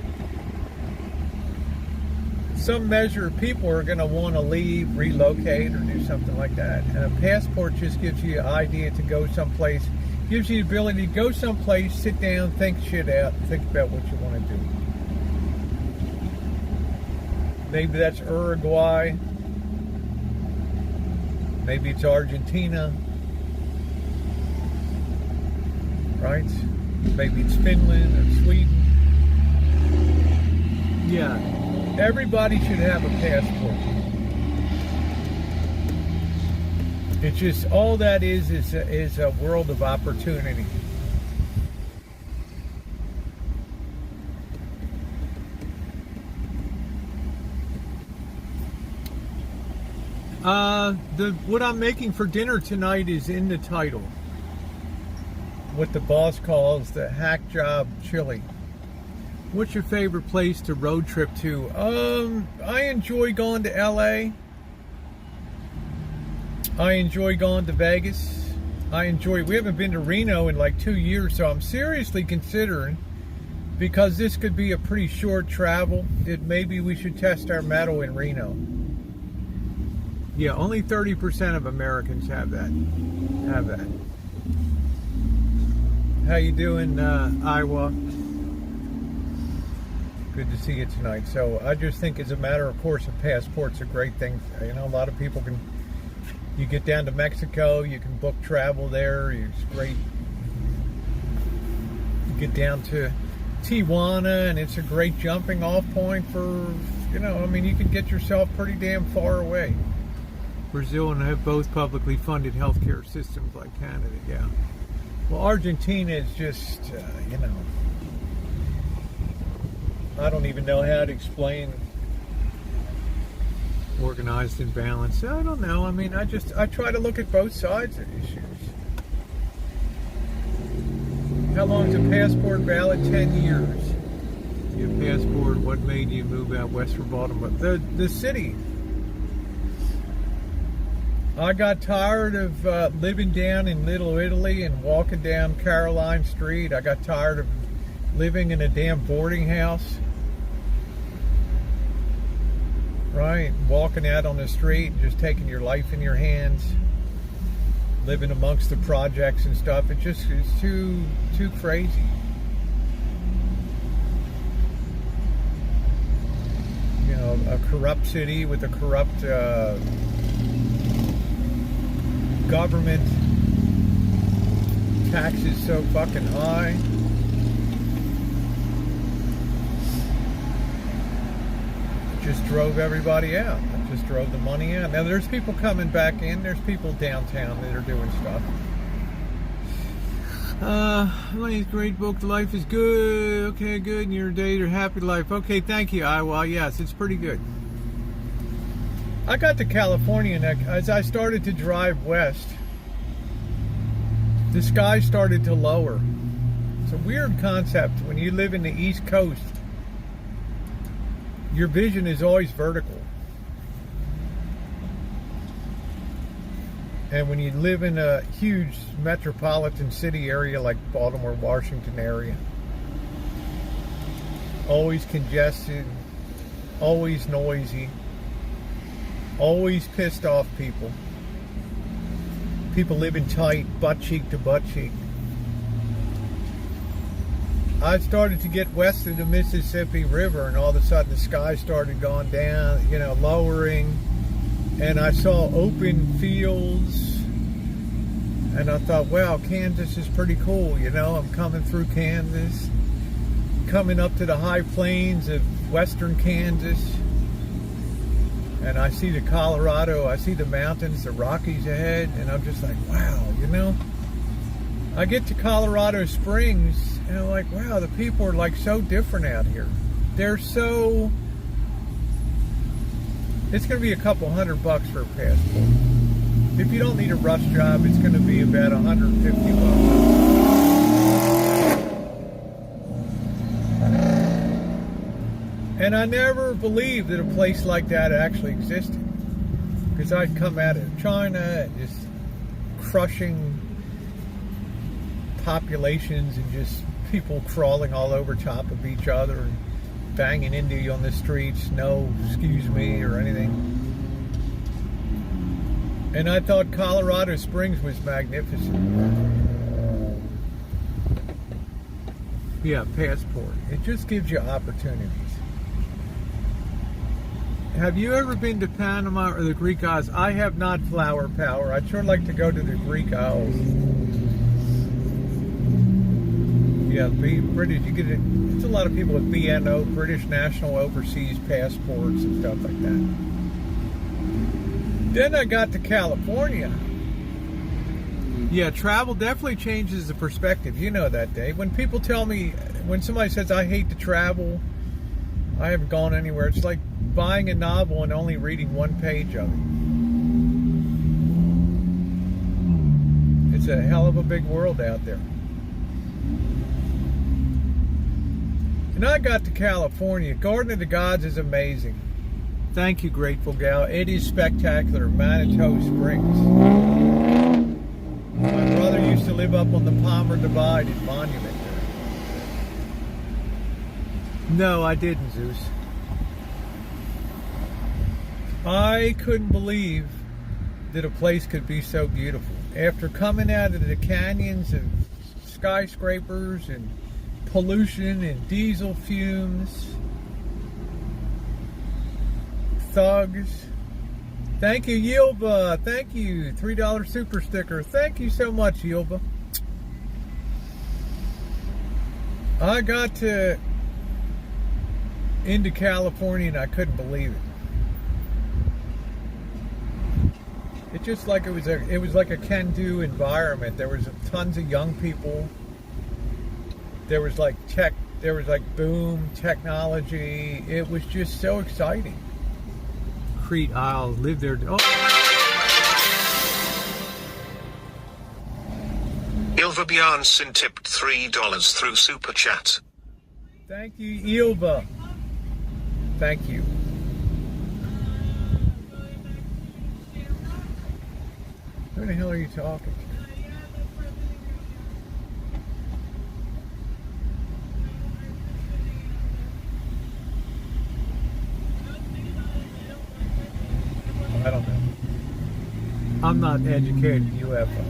some measure of people are going to want to leave, relocate, or do something like that. And a passport just gives you an idea to go someplace, gives you the ability to go someplace, sit down, think shit out, and think about what you want to do. Maybe that's Uruguay. Maybe it's Argentina. right? Maybe it's Finland or Sweden. Yeah, everybody should have a passport. It's just, all that is a world of opportunity. What I'm making for dinner tonight is in the title. What the boss calls the hack job chili. What's your favorite place to road trip to? I enjoy going to LA. I enjoy going to Vegas. We haven't been to Reno in like 2 years, so I'm seriously considering, because this could be a pretty short travel, that maybe we should test our mettle in Reno. Yeah, only 30% of Americans have that. How you doing, Iowa? Good to see you tonight. So I just think, as a matter of course, a passport's a great thing. You know, a lot of people can. You get down to Mexico, you can book travel there. It's great. You get down to Tijuana, and it's a great jumping off point for, you know, I mean, you can get yourself pretty damn far away. Brazil and have both publicly funded healthcare systems like Canada, yeah. Well, Argentina is just, you know, I don't even know how to explain organized and balanced. I don't know. I mean, I try to look at both sides of issues. How long is a passport valid? 10 years. Your passport, what made you move out west from Baltimore? The city. I got tired of living down in Little Italy and walking down Caroline Street. I got tired of living in a damn boarding house. Right? Walking out on the street and just taking your life in your hands. Living amongst the projects and stuff. It's too crazy. You know, a corrupt city with a corrupt government, taxes so fucking high. Just drove everybody out. It just drove the money out. Now there's people coming back in. There's people downtown that are doing stuff. Money's great book. Life is good. Okay, good. And your day, your happy life. Okay, thank you, Iowa. Yes, it's pretty good. I got to California, and as I started to drive west, the sky started to lower. It's a weird concept. When you live in the East Coast, your vision is always vertical. And when you live in a huge metropolitan city area like Baltimore, Washington area, always congested, always noisy, always pissed off people. People living tight, butt cheek to butt cheek. I started to get west of the Mississippi River, and all of a sudden the sky started going down, you know, lowering, and I saw open fields, and I thought, wow, Kansas is pretty cool, you know. I'm coming through Kansas, coming up to the high plains of western Kansas, and I see the Colorado, I see the mountains, the Rockies ahead, and I'm just like, wow, you know. I get to Colorado Springs, and I'm like, wow, the people are like so different out here. They're so... It's going to be a couple $100 for a passport. If you don't need a rush job, it's going to be about $150. And I never believed that a place like that actually existed. Because I'd come out of China and just crushing populations and just people crawling all over top of each other and banging into you on the streets, no excuse me or anything. And I thought Colorado Springs was magnificent. Yeah, passport. It just gives you opportunities. Have you ever been to Panama or the Greek Isles? I have not, Flower Power. I'd sure like to go to the Greek Isles. Yeah, British. You get it. It's a lot of people with BNO, British National Overseas Passports and stuff like that. Then I got to California. Yeah, travel definitely changes the perspective. You know that, Dave. When people tell me, when somebody says I hate to travel, I haven't gone anywhere. It's like buying a novel and only reading one page of it. It's a hell of a big world out there. And I got to California. Garden of the Gods is amazing. Thank you, Grateful Gal. It is spectacular. Manitou Springs. My brother used to live up on the Palmer Divide in Monument there. No, I didn't, Zeus. I couldn't believe that a place could be so beautiful. After coming out of the canyons and skyscrapers and pollution and diesel fumes, thugs. Thank you, Yilva. Thank you. $3 super sticker. Thank you so much, Yilva. I got into California and I couldn't believe it. It's just like it was like a can-do environment. There was tons of young people. There was like boom technology. It was just so exciting. Crete Isle, live there. Oh. Ilva Bjarnson tipped $3 through Super Chat. Thank you, Ilva. Thank you. Who the hell are you talking to? I don't know. I'm not educated in UFO.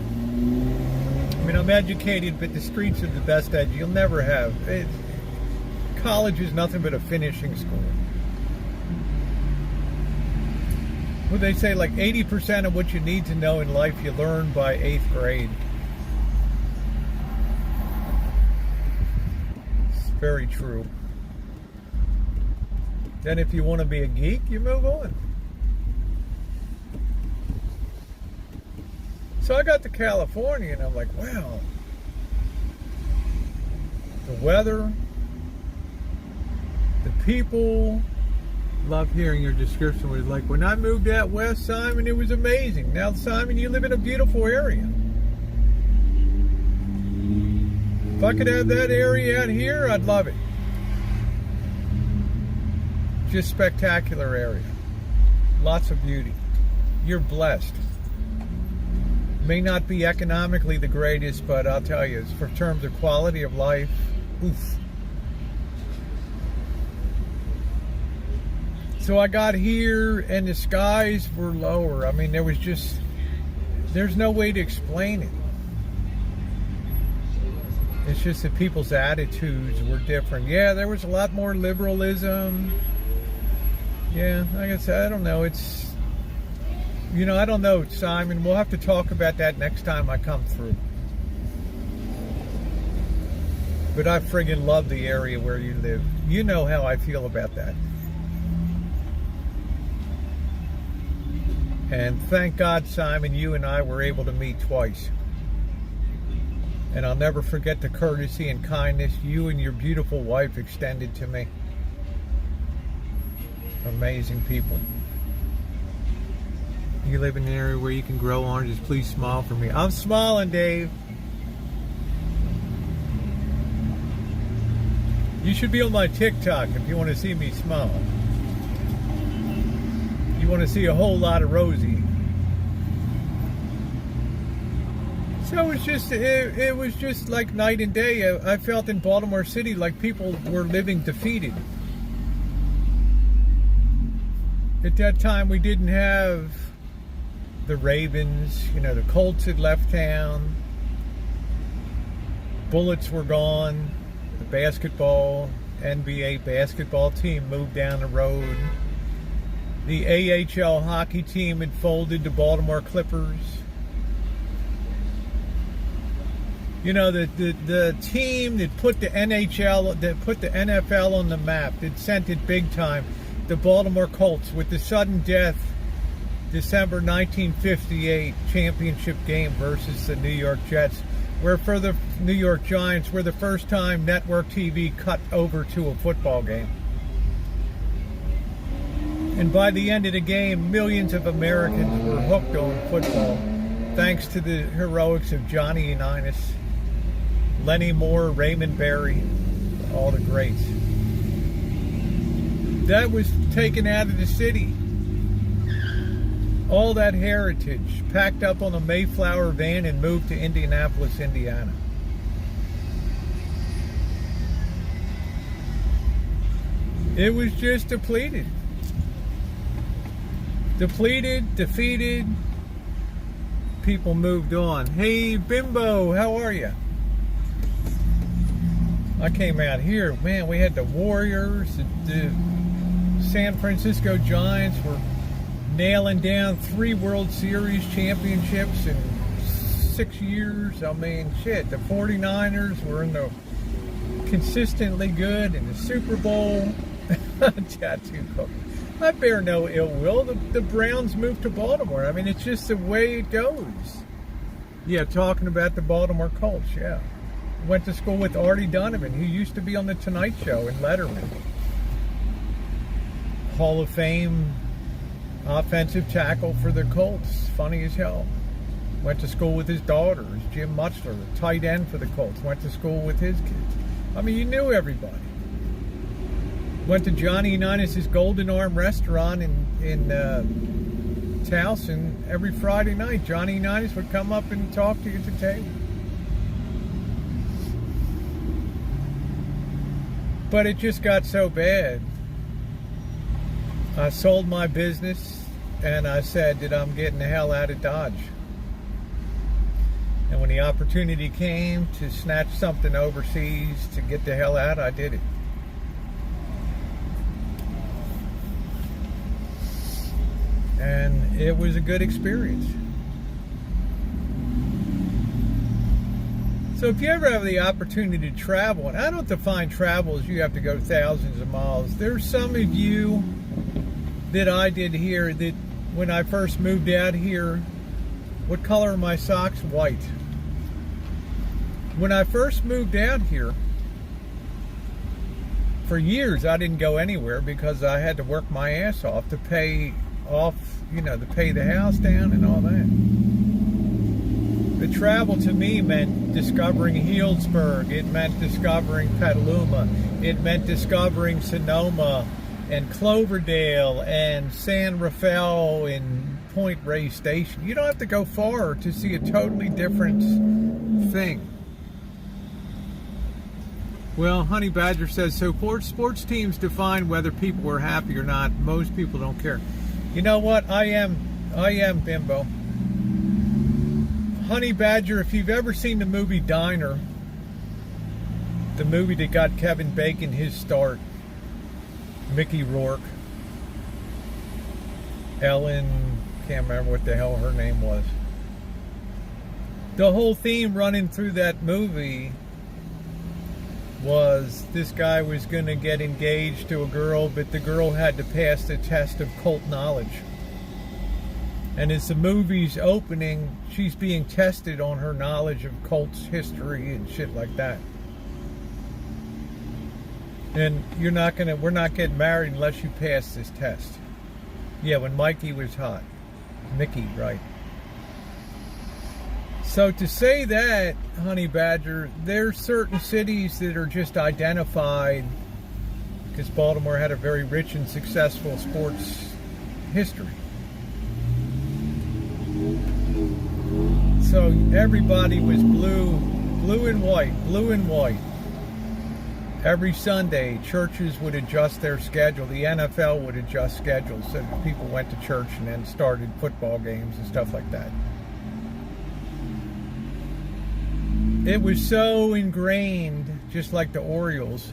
I mean, I'm educated, but the streets are the best edge you'll never have. College is nothing but a finishing school. Well, they say like 80% of what you need to know in life you learn by 8th grade. It's very true. Then if you want to be a geek, you move on. So I got to California and I'm like, wow. The weather, the people. Love hearing your description. It was like, when I moved out west, Simon, it was amazing. Now, Simon, you live in a beautiful area. If I could have that area out here, I'd love it. Just spectacular area. Lots of beauty. You're blessed. May not be economically the greatest, but I'll tell you, for terms of quality of life, oof. So I got here and the skies were lower. I mean, there's no way to explain it. It's just that people's attitudes were different. Yeah, there was a lot more liberalism. Yeah, like I said, I don't know. I don't know, Simon. We'll have to talk about that next time I come through. But I friggin' love the area where you live. You know how I feel about that. And thank God, Simon, you and I were able to meet twice. And I'll never forget the courtesy and kindness you and your beautiful wife extended to me. Amazing people. You live in an area where you can grow oranges. Please smile for me. I'm smiling, Dave. You should be on my TikTok if you want to see me smile. You want to see a whole lot of Rosie. So it was just like night and day. I felt in Baltimore City like people were living defeated. At that time, we didn't have the Ravens. The Colts had left town. Bullets were gone. The basketball, NBA basketball team moved down the road. The AHL hockey team had folded to Baltimore Clippers. You know, the team that put the NHL, that put the NFL on the map, that sent it big time, the Baltimore Colts, with the sudden death, December 1958 championship game versus the New York Jets, where for the New York Giants were the first time network TV cut over to a football game. And by the end of the game, millions of Americans were hooked on football, thanks to the heroics of Johnny Unitas, Lenny Moore, Raymond Berry, all the greats. That was taken out of the city. All that heritage packed up on a Mayflower van and moved to Indianapolis, Indiana. It was just depleted. Depleted, defeated. People moved on. Hey, Bimbo, how are you? I came out here, man, we had the Warriors, the San Francisco Giants were nailing down 3 World Series championships in 6 years. I mean, shit, the 49ers were in the consistently good in the Super Bowl. Tattoo cook. I bear no ill will. The Browns moved to Baltimore. I mean, it's just the way it goes. Yeah, talking about the Baltimore Colts, yeah. Went to school with Artie Donovan, who used to be on The Tonight Show and Letterman. Hall of Fame offensive tackle for the Colts. Funny as hell. Went to school with his daughters. Jim Muchler, the tight end for the Colts. Went to school with his kids. I mean, you knew everybody. Went to Johnny Unitas' Golden Arm restaurant in Towson every Friday night. Johnny Unitas would come up and talk to you at the table. But it just got so bad. I sold my business and I said that I'm getting the hell out of Dodge. And when the opportunity came to snatch something overseas to get the hell out, I did it. And it was a good experience. So if you ever have the opportunity to travel, and I don't define travel as you have to go thousands of miles. There's some of you that I did here that when I first moved out here, what color are my socks? White. When I first moved out here, for years I didn't go anywhere because I had to work my ass off to pay off, to pay the house down and all that. The travel to me meant discovering Healdsburg. It meant discovering Petaluma. It meant discovering Sonoma and Cloverdale and San Rafael and Point Reyes Station. You don't have to go far to see a totally different thing. Well, Honey Badger says, so sports teams define whether people are happy or not. Most people don't care. You know what? I am Bimbo. Honey Badger, if you've ever seen the movie Diner, the movie that got Kevin Bacon his start, Mickey Rourke, Ellen, can't remember what the hell her name was. The whole theme running through that movie was this guy was going to get engaged to a girl, but the girl had to pass the test of cult knowledge. And as the movie's opening, she's being tested on her knowledge of cult's history and shit like that. And we're not getting married unless you pass this test. Yeah, when Mikey was hot. Mickey, right. So to say that, Honey Badger, there's certain cities that are just identified because Baltimore had a very rich and successful sports history. So everybody was blue and white. Every Sunday, churches would adjust their schedule. The NFL would adjust schedules so that people went to church and then started football games and stuff like that. It was so ingrained, just like the Orioles.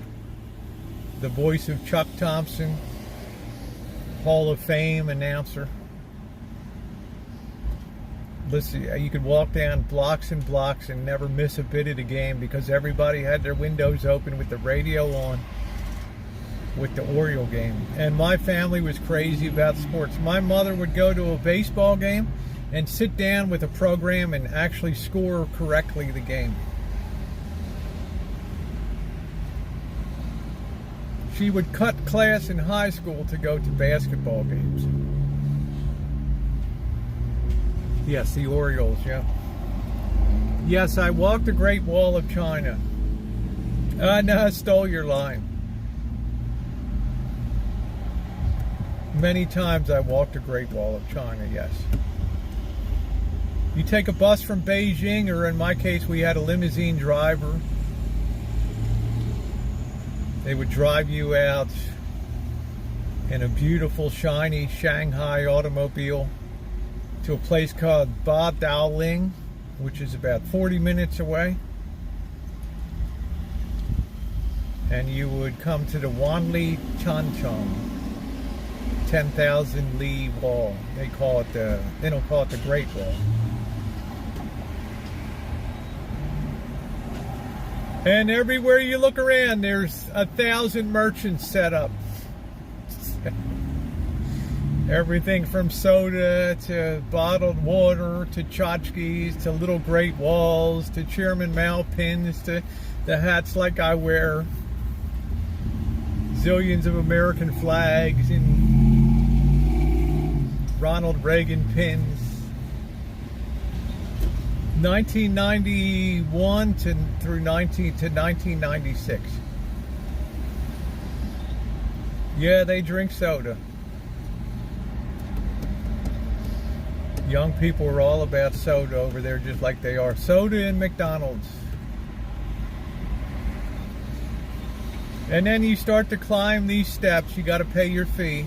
The voice of Chuck Thompson, Hall of Fame announcer. Listen, you could walk down blocks and blocks and never miss a bit of the game because everybody had their windows open with the radio on with the Oriole game. And my family was crazy about sports. My mother would go to a baseball game and sit down with a program and actually score correctly the game. She would cut class in high school to go to basketball games. Yes, the Orioles, yeah. Yes, I walked the Great Wall of China. No, I stole your line. Many times I walked the Great Wall of China, yes. You take a bus from Beijing, or in my case, we had a limousine driver. They would drive you out in a beautiful, shiny Shanghai automobile to a place called Ba Daoling, which is about 40 minutes away. And you would come to the Wanli Chanchong 10,000 Li Wall. They don't call it the Great Wall. And everywhere you look around, there's 1,000 merchants set up. Everything from soda to bottled water to tchotchkes to little Great Walls to Chairman Mao pins to the hats like I wear. Zillions of American flags and Ronald Reagan pins. 1991 through 1996. Yeah, they drink soda. Young people are all about soda over there, just like they are. Soda and McDonald's. And then you start to climb these steps. You got to pay your fee.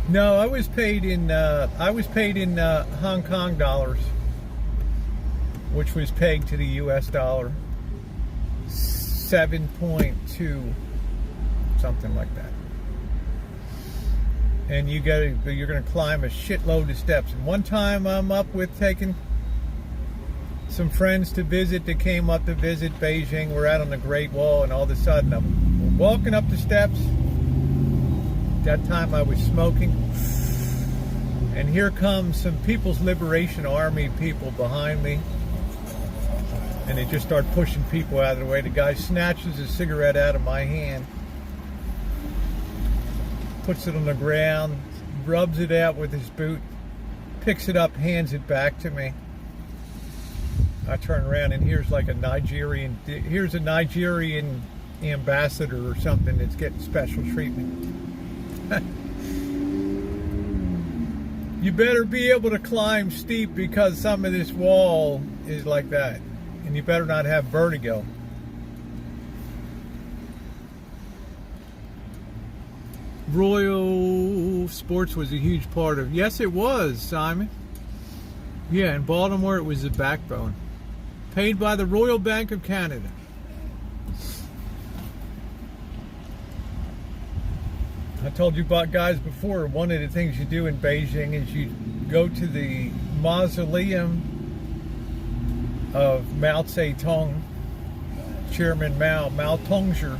No, I was paid in Hong Kong dollars, which was pegged to the U.S. dollar, 7.2, something like that. And you're going to climb a shitload of steps. And one time I'm up with taking some friends to visit that came up to visit Beijing. We're out on the Great Wall, and all of a sudden I'm walking up the steps. That time I was smoking, and here comes some People's Liberation Army people behind me, and they just start pushing people out of the way. The guy snatches a cigarette out of my hand, puts it on the ground, rubs it out with his boot, picks it up, hands it back to me. I turn around, and here's a Nigerian ambassador or something that's getting special treatment. You better be able to climb steep because some of this wall is like that. And you better not have vertigo. Royal sports was a huge part of. Yes, it was, Simon. Yeah, in Baltimore it was the backbone. Paid by the Royal Bank of Canada. I told you about, guys, before, one of the things you do in Beijing is you go to the mausoleum of Mao Zedong, Chairman Mao Tongzhi.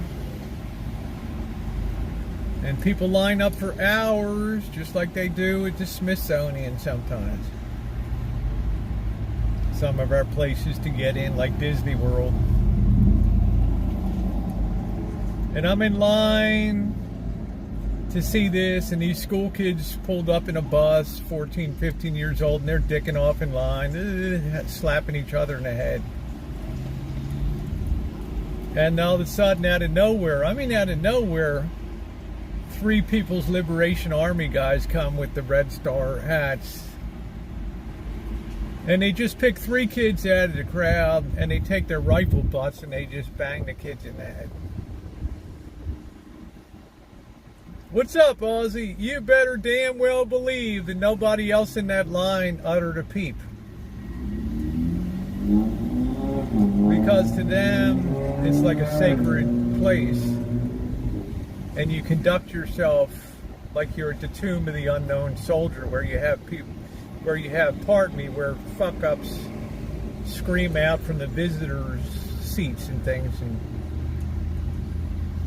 And people line up for hours, just like they do at the Smithsonian sometimes. Some of our places to get in, like Disney World. And I'm in line to see this, and these school kids pulled up in a bus, 14, 15 years old, and they're dicking off in line, slapping each other in the head. And all of a sudden, out of nowhere, three People's Liberation Army guys come with the Red Star hats. And they just pick three kids out of the crowd, and they take their rifle butts and they just bang the kids in the head. What's up, Aussie? You better damn well believe that nobody else in that line uttered a peep. Because to them, it's like a sacred place. And you conduct yourself like you're at the tomb of the unknown soldier, where you have people, where you have, pardon me, where fuck ups scream out from the visitors' seats and things, and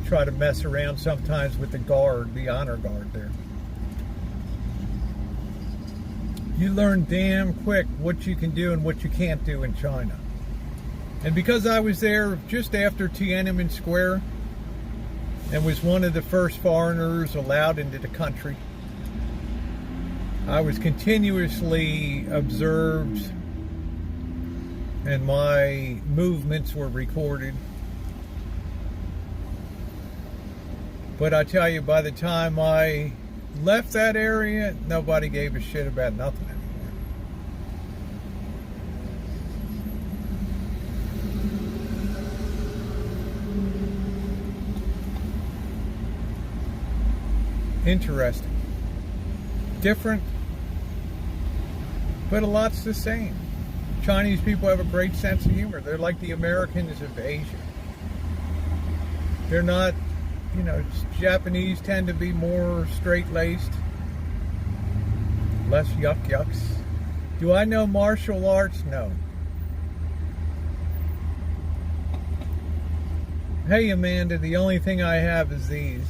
try to mess around sometimes with the guard, the honor guard there. You learn damn quick what you can do and what you can't do in China. And because I was there just after Tiananmen Square and was one of the first foreigners allowed into the country, I was continuously observed and my movements were recorded. But I tell you, by the time I left that area, nobody gave a shit about nothing anymore. Interesting. Different, but a lot's the same. Chinese people have a great sense of humor. They're like the Americans of Asia. They're not, you know, Japanese tend to be more straight-laced, less yucks. Do I know martial arts? No. Hey, Amanda, the only thing I have is these.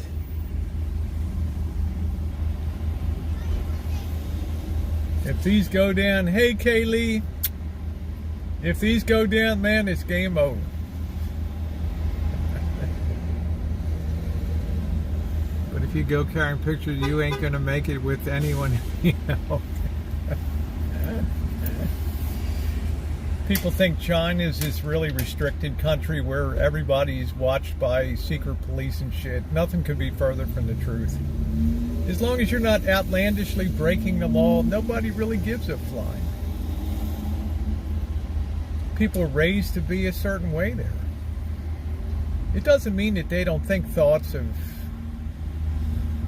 If these go down, hey, Kaylee, if these go down, man, it's game over. But if you go carrying pictures, you ain't gonna make it with anyone, you know. People think China is this really restricted country where everybody's watched by secret police and shit. Nothing could be further from the truth. As long as you're not outlandishly breaking the law, nobody really gives a flying. People are raised to be a certain way there. It doesn't mean that they don't think thoughts of,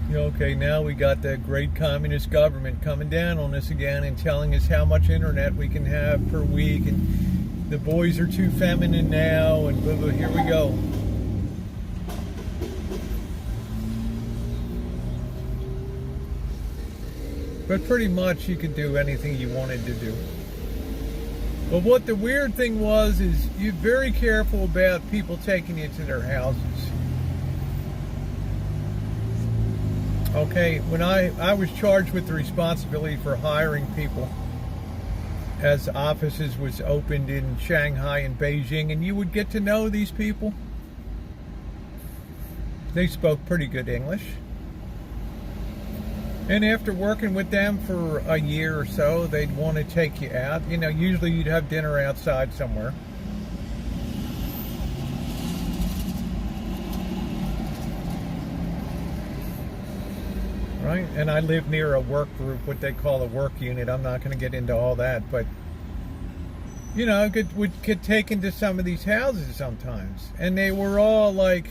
you know, okay, now we got the great communist government coming down on us again and telling us how much internet we can have per week, and the boys are too feminine now, and blah, blah, here we go. But pretty much you could do anything you wanted to do. But what the weird thing was is you're very careful about people taking you to their houses. Okay, when I was charged with the responsibility for hiring people as offices was opened in Shanghai and Beijing, and you would get to know these people. They spoke pretty good English. And after working with them for a year or so, they'd want to take you out. You know, usually you'd have dinner outside somewhere. Right? And I live near a work group, what they call a work unit. I'm not going to get into all that, but, you know, would get taken to some of these houses sometimes. And they were all like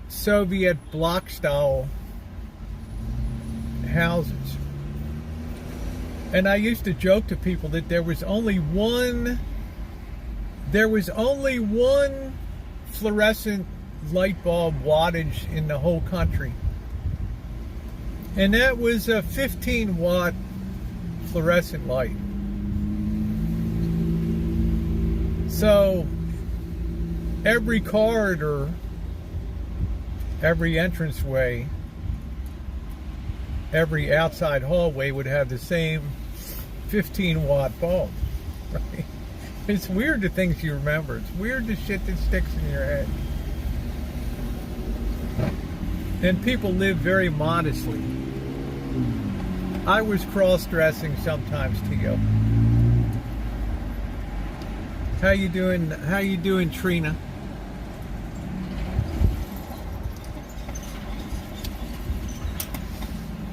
Soviet block style houses. And I used to joke to people that there was only one fluorescent light bulb wattage in the whole country. And that was a 15-watt fluorescent light. So every corridor, every entranceway, every outside hallway would have the same 15-watt bulb. Right? It's weird the things you remember. It's weird the shit that sticks in your head. And people live very modestly. I was cross-dressing sometimes, Tio. How you doing? How you doing, Trina?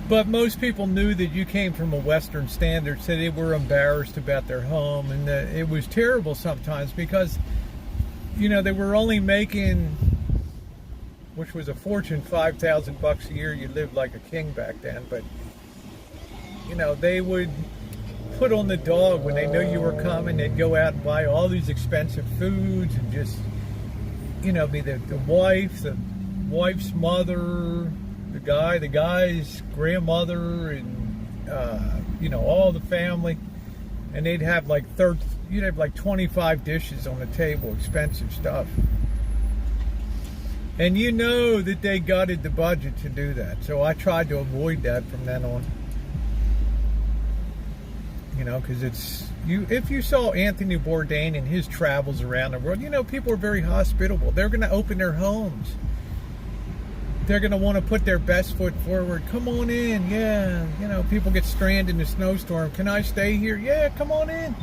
But most people knew that you came from a Western standard, so they were embarrassed about their home, and it was terrible sometimes because, you know, they were only making, which was a fortune, $5,000 a year. You lived like a king back then, but, you know, they would put on the dog when they knew you were coming. They'd go out and buy all these expensive foods and just, you know, be the wife, the wife's mother, the guy's grandmother, and all the family, and they'd have like 25 dishes on the table, expensive stuff. And you know that they gutted the budget to do that. So I tried to avoid that from then on. Because if you saw Anthony Bourdain and his travels around the world, people are very hospitable. They're going to open their homes. They're going to want to put their best foot forward. Come on in, yeah. People get stranded in a snowstorm. Can I stay here? Yeah, come on in.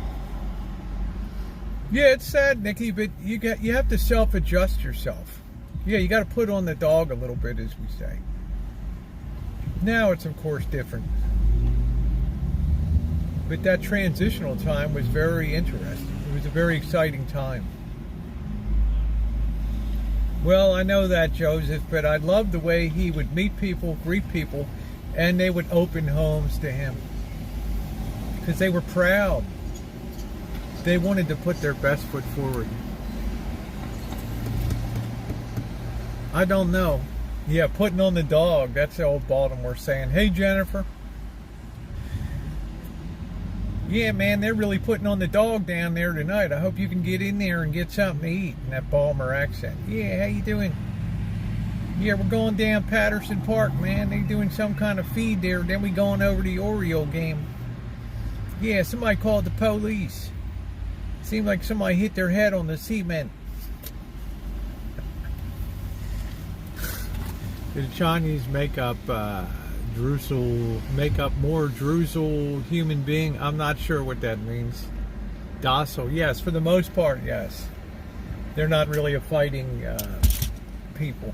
Yeah, it's sad, Nikki, but you have to self-adjust yourself. Yeah, you got to put on the dog a little bit, as we say. Now it's, of course, different. But that transitional time was very interesting. It was a very exciting time. Well, I know that, Joseph, but I loved the way he would meet people, greet people, and they would open homes to him. Because they were proud. They wanted to put their best foot forward. I don't know. Yeah, putting on the dog. That's the old Baltimore saying. Hey, Jennifer. Yeah, man, they're really putting on the dog down there tonight. I hope you can get in there and get something to eat in that Baltimore accent. Yeah, how you doing? Yeah, we're going down Patterson Park, man. They doing some kind of feed there. Then we going over to the Oriole game. Yeah, somebody called the police. Seemed like somebody hit their head on the cement. Did the Chinese make up more Druzel human being? I'm not sure what that means. Docile, yes, for the most part, yes. They're not really a fighting people.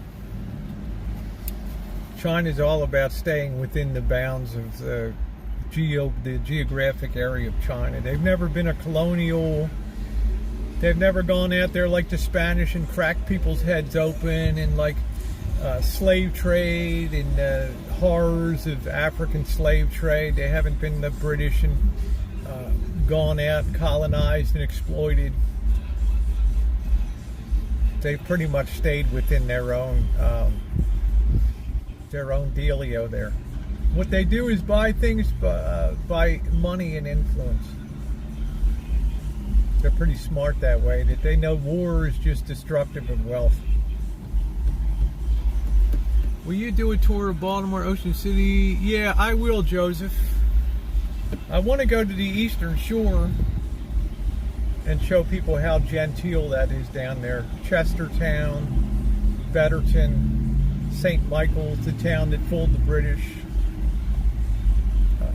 China's all about staying within the bounds of the geographic area of China. They've never been a colonial. They've never gone out there like the Spanish and cracked people's heads open and like slave trade and horrors of African slave trade. They haven't been the British and gone out and colonized and exploited. They've pretty much stayed within their own dealio there. What they do is buy things by money and influence. They're pretty smart that way, that they know war is just destructive of wealth. Will you do a tour of Baltimore, Ocean City? Yeah, I will, Joseph. I want to go to the Eastern Shore and show people how genteel that is down there. Chestertown, Betterton, St. Michael's, the town that fooled the British.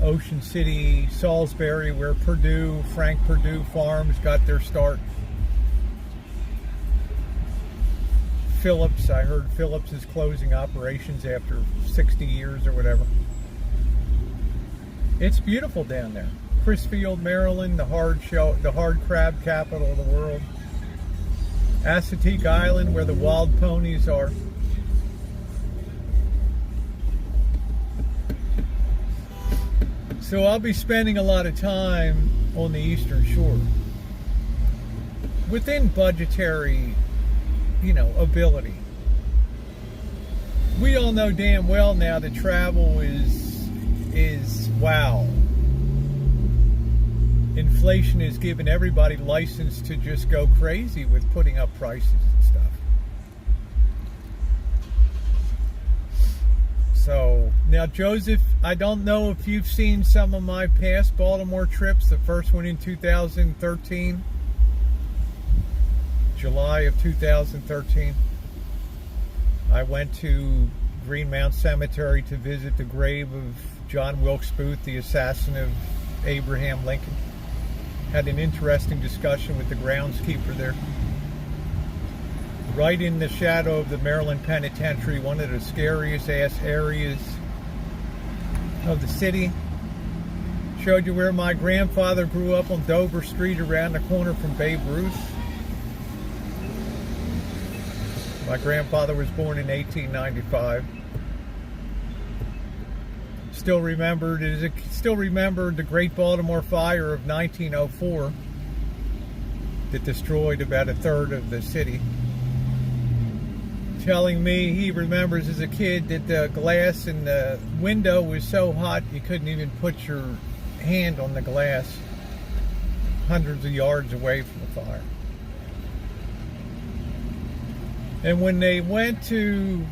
Ocean City, Salisbury, where Frank Purdue Farms got their start. Phillips, I heard Phillips is closing operations after 60 years or whatever. It's beautiful down there. Crisfield, Maryland, the hard crab capital of the world. Assateague Island, where the wild ponies are. So I'll be spending a lot of time on the Eastern Shore. Within budgetary, ability. We all know damn well now that travel is wow. Inflation has given everybody license to just go crazy with putting up prices and stuff. So, now Joseph, I don't know if you've seen some of my past Baltimore trips. The first one in 2013. July of 2013. I went to Greenmount Cemetery to visit the grave of John Wilkes Booth, the assassin of Abraham Lincoln. Had an interesting discussion with the groundskeeper there. Right in the shadow of the Maryland Penitentiary, one of the scariest ass areas of the city. Showed you where my grandfather grew up on Dover Street around the corner from Babe Ruth. My grandfather was born in 1895. Still remembered the Great Baltimore Fire of 1904 that destroyed about a third of the city. telling me he remembers as a kid that the glass in the window was so hot you couldn't even put your hand on the glass hundreds of yards away from the fire. And when they went to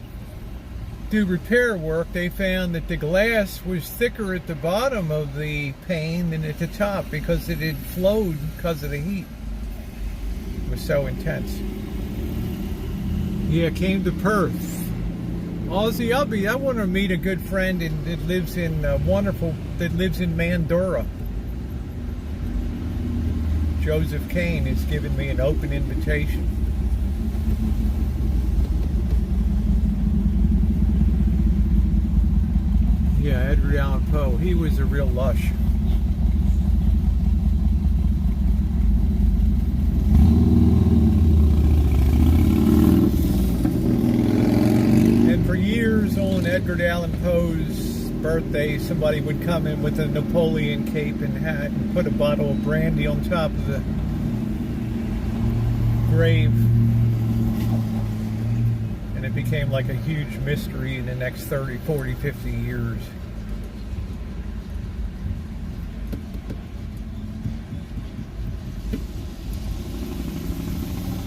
do repair work, they found that the glass was thicker at the bottom of the pane than at the top because it had flowed because of the heat. It was so intense. Yeah, came to Perth. Aussie, I want to meet a good friend that lives in Mandurah. Joseph Kane has given me an open invitation. Yeah, Edgar Allan Poe. He was a real lush. And for years on Edgar Allan Poe's birthday, somebody would come in with a Napoleon cape and hat and put a bottle of brandy on top of the grave. And it became like a huge mystery in the next 30, 40, 50 years.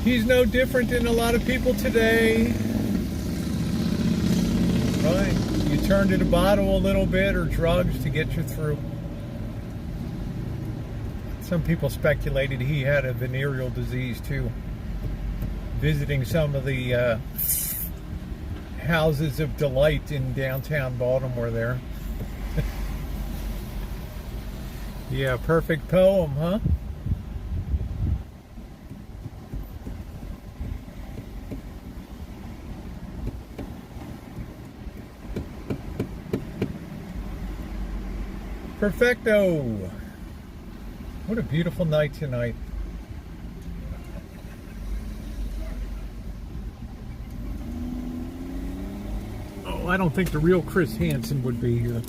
He's no different than a lot of people today. Right. You turn to the bottle a little bit or drugs to get you through. Some people speculated he had a venereal disease too. Visiting some of the houses of delight in downtown Baltimore there. Yeah, perfect poem, huh? Perfecto. What a beautiful night tonight. Oh, I don't think the real Chris Hansen would be here.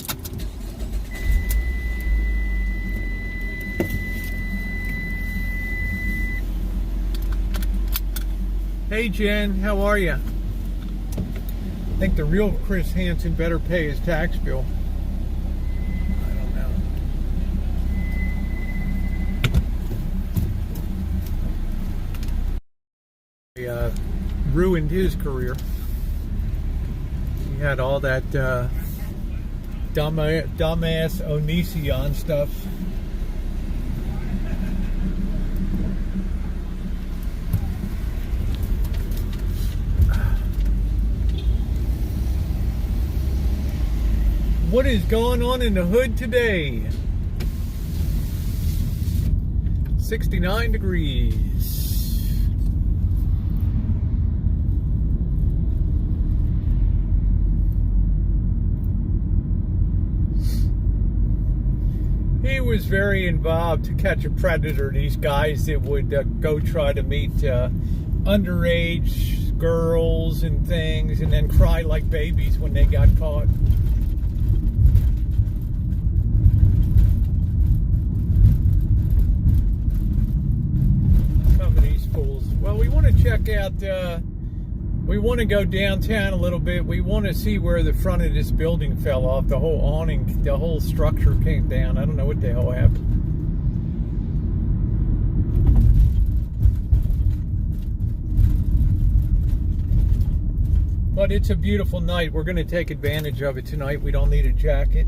Hey Jen, how are you? I think the real Chris Hansen better pay his tax bill. Ruined his career. He had all that dumbass Onision stuff. What is going on in the hood today? 69 degrees. He was very involved to catch a predator. These guys that would go try to meet underage girls and things and then cry like babies when they got caught. Some of these fools. Well, we want to check out, we want to go downtown a little bit. We want to see where the front of this building fell off. The whole awning, the whole structure came down. I don't know what the hell happened. But it's a beautiful night. We're going to take advantage of it tonight. We don't need a jacket.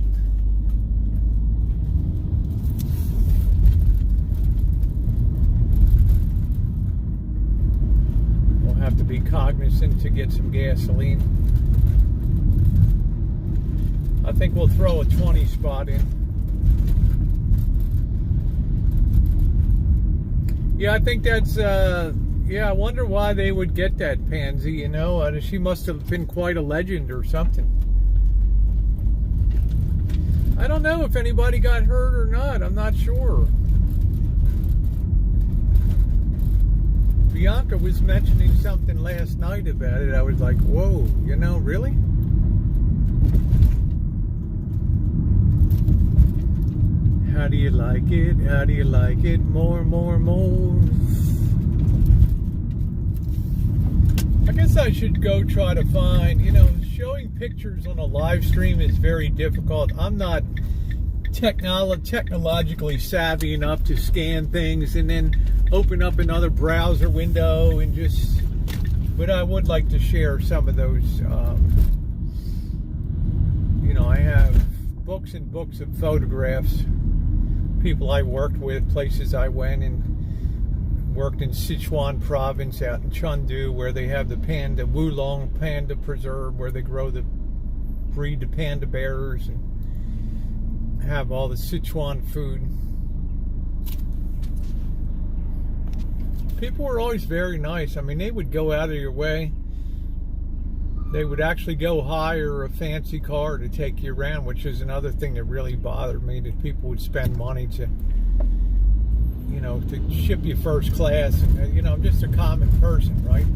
We'll have to be cognizant to get some gasoline. I think we'll throw a 20 spot in. Yeah, I think that's, yeah, I wonder why they would get that pansy, you know. She must have been quite a legend or something. I don't know if anybody got hurt or not. I'm not sure. Bianca was mentioning something last night about it. I was like, whoa, you know, really? How do you like it? How do you like it? More, more, more. I guess I should go try to find, you know, showing pictures on a live stream is very difficult. I'm not technologically savvy enough to scan things and then open up another browser window and just, but I would like to share some of those. You know, I have books and books of photographs, people I worked with, places I went, and worked in Sichuan province out in Chengdu, where they have the panda, Wulong Panda Preserve, where they breed the panda bears and have all the Sichuan food. People were always very nice. I mean, they would go out of your way. They would actually go hire a fancy car to take you around, which is another thing that really bothered me, that people would spend money to, you know, to ship you first class. And, you know, I'm just a common person, right?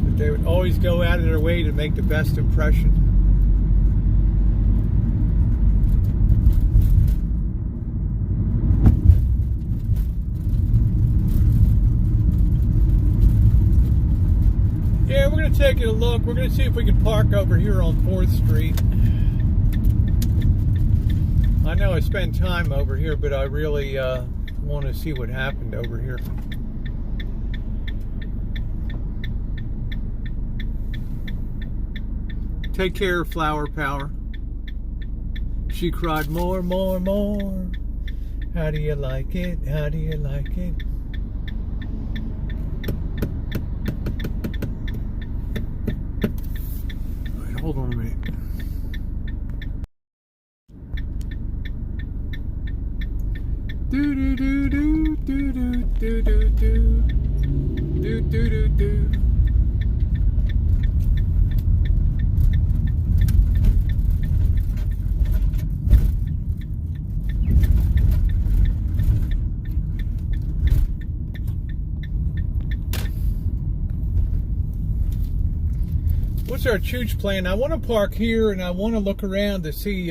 But they would always go out of their way to make the best impression. Yeah, we're going to take a look. We're going to see if we can park over here on 4th Street. I know I spend time over here, but I really want to see what happened over here. Take care, Flower Power. She cried, more, more, more. How do you like it? How do you like it? Wait, hold on a minute. Do do do do do do do do do do do do. What's our chooch plan? I want to park here and I want to look around to see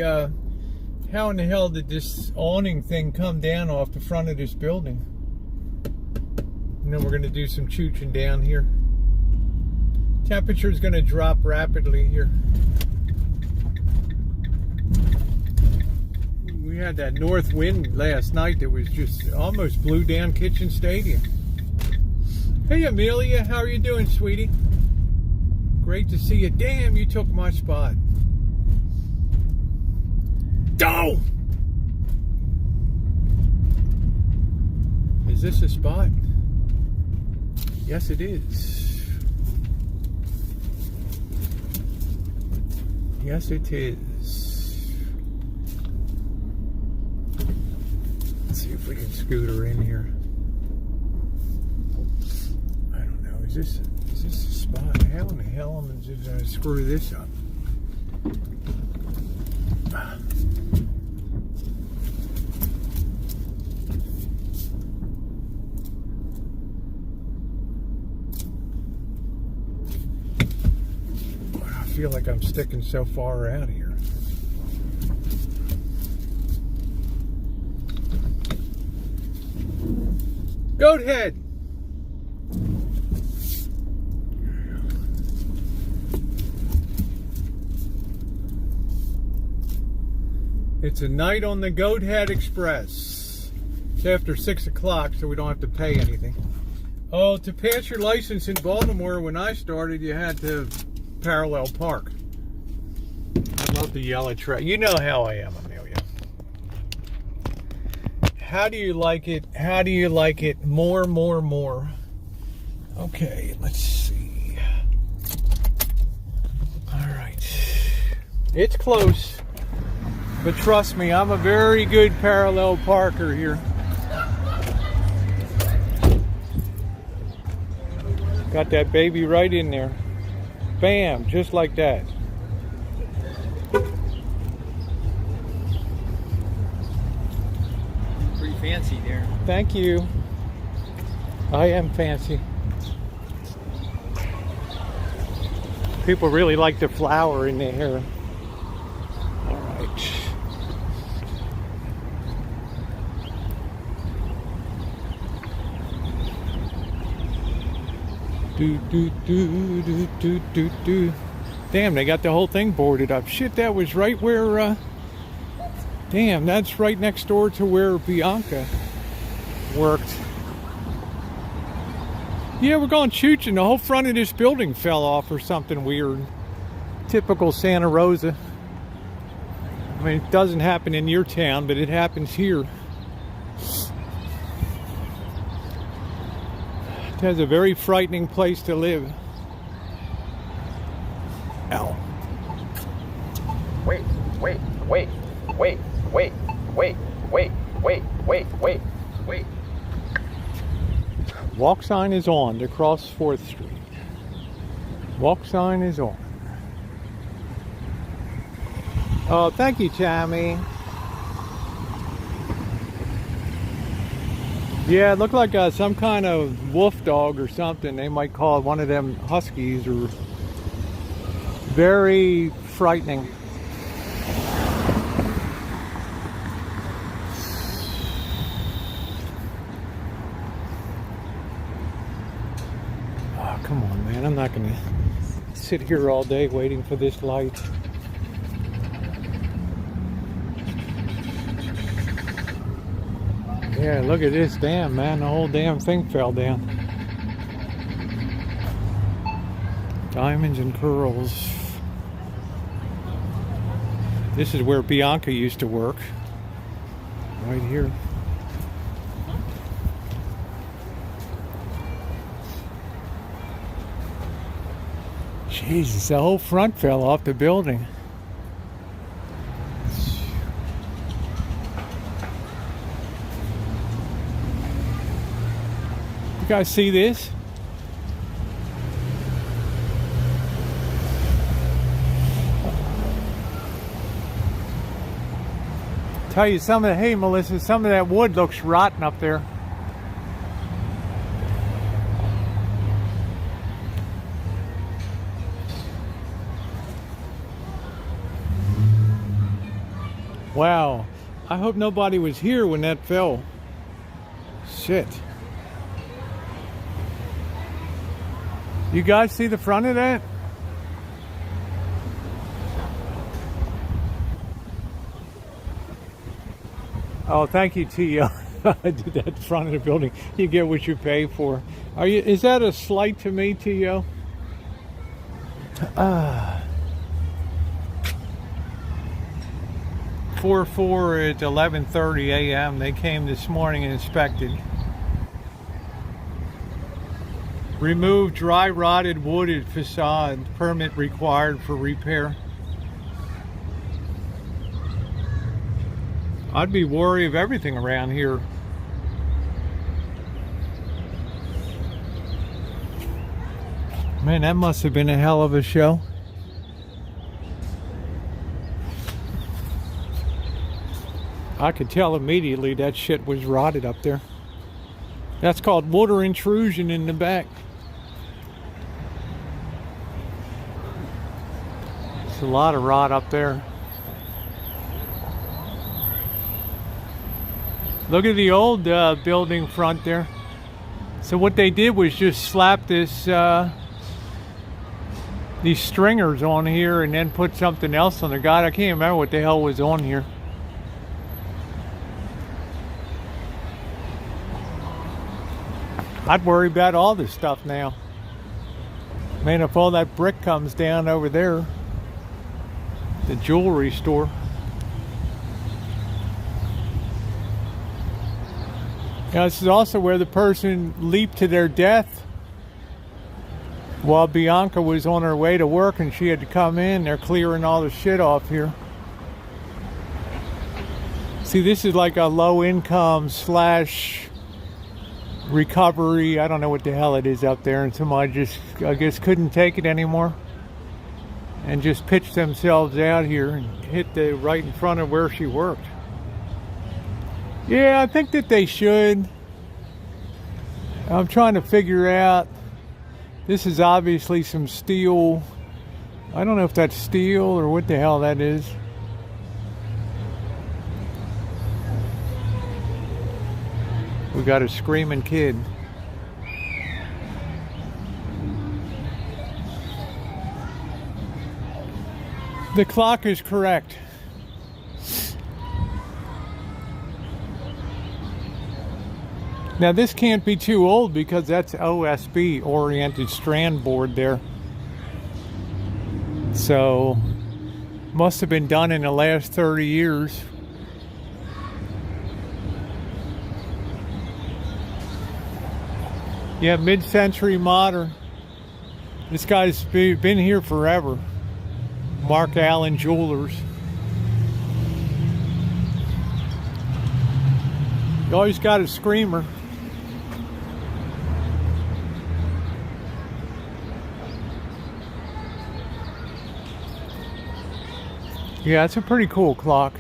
how in the hell did this awning thing come down off the front of this building? And then we're going to do some chooching down here. Temperature is going to drop rapidly here. We had that north wind last night that was just almost blew down Kitchen Stadium. Hey Amelia, how are you doing, sweetie? Great to see you. Damn, you took my spot. Go! Is this a spot? Yes, it is. Yes, it is. Let's see if we can scoot her in here. I don't know. Is this a spot? How in the hell am I just going to screw this up? I feel like I'm sticking so far out here. Goat head! It's a night on the Goat Head Express. It's after 6 o'clock, so we don't have to pay anything. Oh, to pass your license in Baltimore, when I started, you had to parallel park. I love the yellow track. You know how I am, Amelia. How do you like it? How do you like it? More, more, more. Okay, let's see. All right. It's close. But trust me, I'm a very good parallel parker here. Got that baby right in there. Bam, just like that. Pretty fancy there. Thank you. I am fancy. People really like the flower in their hair. All right. Do, do, do, do, do, do, do. Damn, they got the whole thing boarded up. Shit, that was right where, damn, that's right next door to where Bianca worked. Yeah, we're going chooching. The whole front of this building fell off or something weird. Typical Santa Rosa. I mean, it doesn't happen in your town, but it happens here. It has a very frightening place to live. Ow. Wait. Walk sign is on to cross 4th Street. Walk sign is on. Oh, thank you, Tammy. Yeah, it looked like some kind of wolf dog or something. They might call it one of them huskies, or very frightening. Oh, come on, man. I'm not going to sit here all day waiting for this light. Yeah, look at this dam, man. The whole damn thing fell down. Diamonds and pearls. This is where Bianca used to work. Right here. Jesus, the whole front fell off the building. You guys see this? Tell you some of the, hey Melissa, some of that wood looks rotten up there. Wow. I hope nobody was here when that fell. Shit. You guys see the front of that? Oh, thank you, Tio. I did that front of the building. You get what you pay for. Are you? Is that a slight to me, Tio? 4/4 at 11:30 a.m. They came this morning and inspected. Remove dry rotted wooded facade. Permit required for repair. I'd be worried of everything around here. Man, that must have been a hell of a show. I could tell immediately that shit was rotted up there. That's called water intrusion in the back. There's a lot of rot up there. Look at the old building front there. So what they did was just slap this these stringers on here and then put something else on there. God, I can't remember what the hell was on here. I'd worry about all this stuff now. Man, if all that brick comes down over there, the jewelry store. Now, this is also where the person leaped to their death while Bianca was on her way to work and she had to come in. They're clearing all the shit off here. See, this is like a low income / recovery. I don't know what the hell it is up there, and somebody just, I guess, couldn't take it anymore and just pitched themselves out here and hit the right in front of where she worked. Yeah, I think that they should. I'm trying to figure out, this is obviously some steel. I don't know if that's steel or what the hell that is. We got a screaming kid. The clock is correct. Now this can't be too old because that's OSB, oriented strand board there. So must have been done in the last 30 years. Yeah, mid-century modern. This guy's been here forever. Mark Allen Jewelers. He always got a screamer. Yeah, it's a pretty cool clock.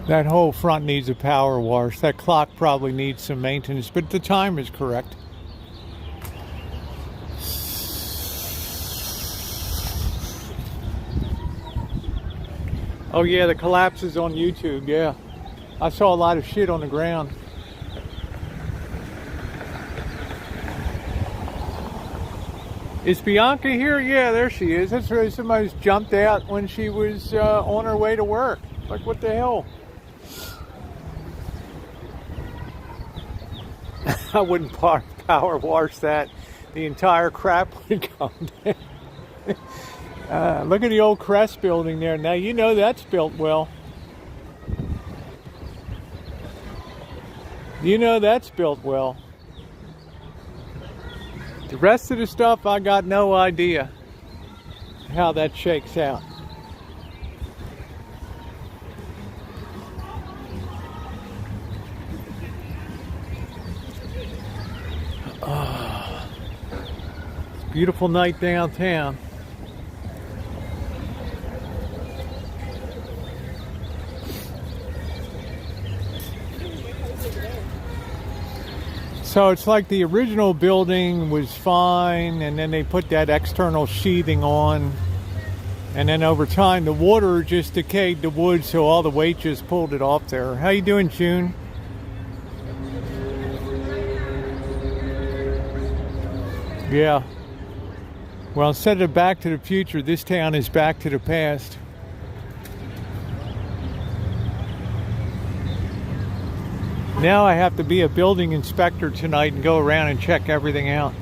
That whole front needs a power wash. That clock probably needs some maintenance, but the time is correct. Oh yeah, the collapse is on YouTube, yeah. I saw a lot of shit on the ground. Is Bianca here? Yeah, there she is. That's right. Somebody's jumped out when she was on her way to work. Like, what the hell? I wouldn't power wash that. The entire crap would come down. Look at the old Crest building there. Now, you know that's built well. You know that's built well. The rest of the stuff, I got no idea how that shakes out. Oh, it's a beautiful night downtown. So it's like the original building was fine, and then they put that external sheathing on, and then over time the water just decayed the wood, so all the weight just pulled it off there. How you doing, June? Yeah. Well, instead of Back to the Future, this town is Back to the Past. Now I have to be a building inspector tonight and go around and check everything out.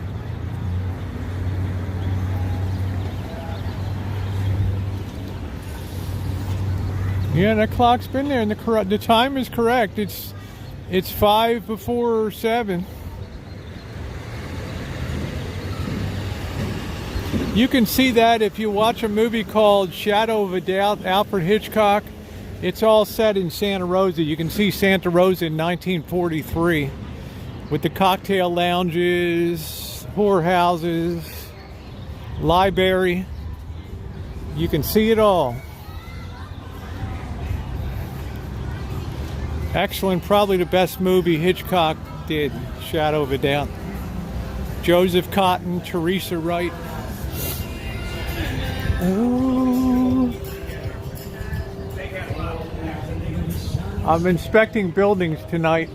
Yeah, that clock's been there, and the time is correct. It's 5 before 7. You can see that if you watch a movie called Shadow of a Doubt, Alfred Hitchcock. It's all set in Santa Rosa. You can see Santa Rosa in 1943 with the cocktail lounges, whorehouses, library. You can see it all. Excellent, probably the best movie Hitchcock did, Shadow of a Doubt. Joseph Cotton, Teresa Wright. Ooh. I'm inspecting buildings tonight.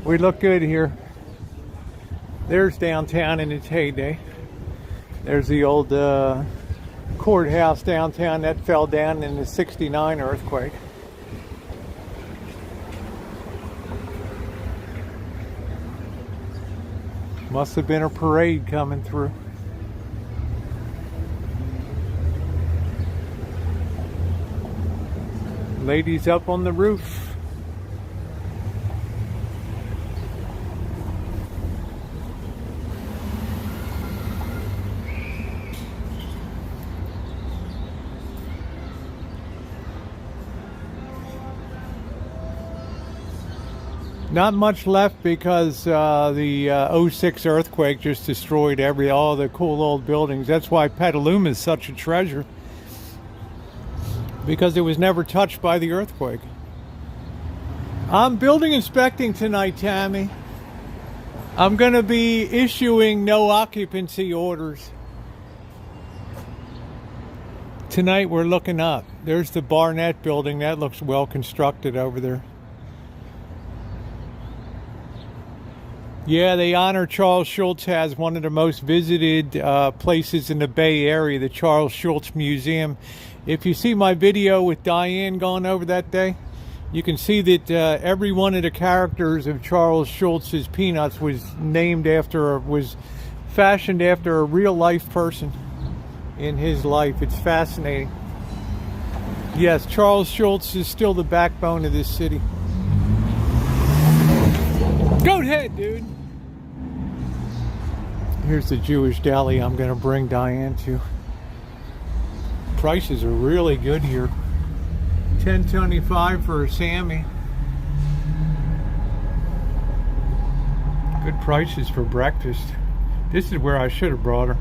We look good here. There's downtown in its heyday. There's the old courthouse downtown that fell down in the '69 earthquake. Must have been a parade coming through. Ladies up on the roof. Not much left because the 06 earthquake just destroyed all the cool old buildings. That's why Petaluma is such a treasure. Because it was never touched by the earthquake. I'm building inspecting tonight, Tammy. I'm going to be issuing no occupancy orders. Tonight we're looking up. There's the Barnett building. That looks well constructed over there. Yeah, they honor Charles Schulz as one of the most visited places in the Bay Area, the Charles Schulz Museum. If you see my video with Diane going over that day, you can see that every one of the characters of Charles Schulz's Peanuts was fashioned after a real life person in his life. It's fascinating. Yes, Charles Schulz is still the backbone of this city. Go ahead, dude. Here's the Jewish deli I'm going to bring Diane to. Prices are really good here. $10.25 for a Sammy. Good prices for breakfast. This is where I should have brought her.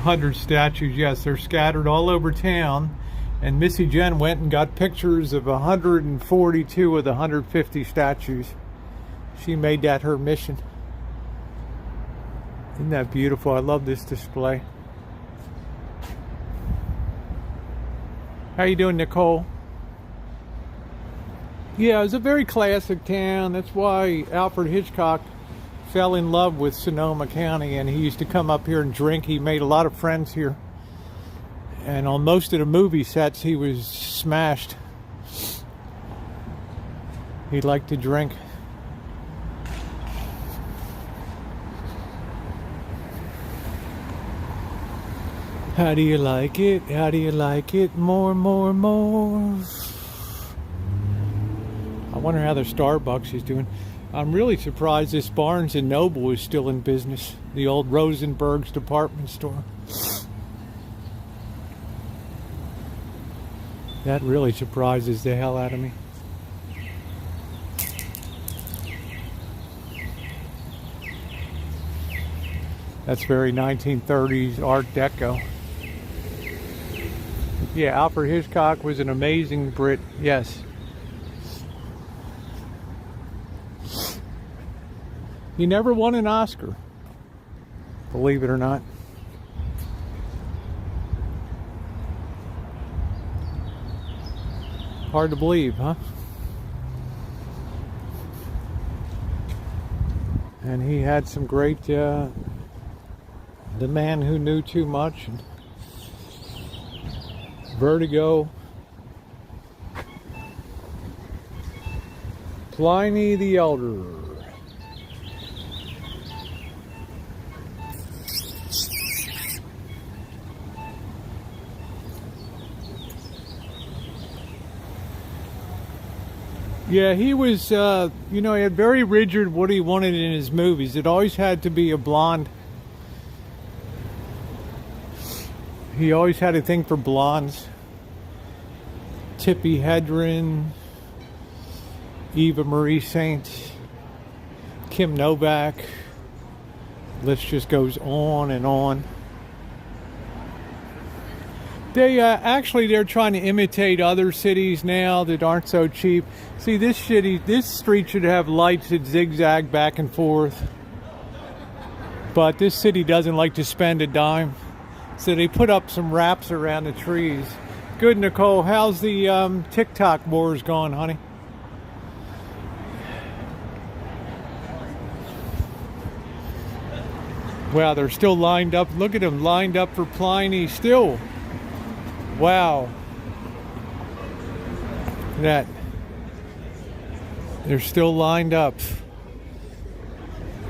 100 statues. Yes, they're scattered all over town. And Missy Jen went and got pictures of 142 of the 150 statues. She made that her mission. Isn't that beautiful? I love this display. How you doing, Nicole? Yeah, it's a very classic town. That's why Alfred Hitchcock fell in love with Sonoma County, and he used to come up here and drink. He made a lot of friends here. And on most of the movie sets, he was smashed. He liked to drink. How do you like it? How do you like it? More, more, more. I wonder how the Starbucks is doing. I'm really surprised this Barnes & Noble is still in business. The old Rosenberg's department store. That really surprises the hell out of me. That's very 1930s Art Deco. Yeah, Alfred Hitchcock was an amazing Brit. Yes. He never won an Oscar, believe it or not. Hard to believe, huh? And he had some great, The Man Who Knew Too Much, and Vertigo, Pliny the Elder. Yeah, he was, he had very rigid what he wanted in his movies. It always had to be a blonde. He always had a thing for blondes. Tippi Hedren, Eva Marie Saint, Kim Novak. List just goes on and on. They're trying to imitate other cities now that aren't so cheap. See, this street should have lights that zigzag back and forth. But this city doesn't like to spend a dime. So they put up some wraps around the trees. Good, Nicole. How's the TikTok wars going, honey? Wow, they're still lined up. Look at them, lined up for Pliny still. Wow. That. They're still lined up.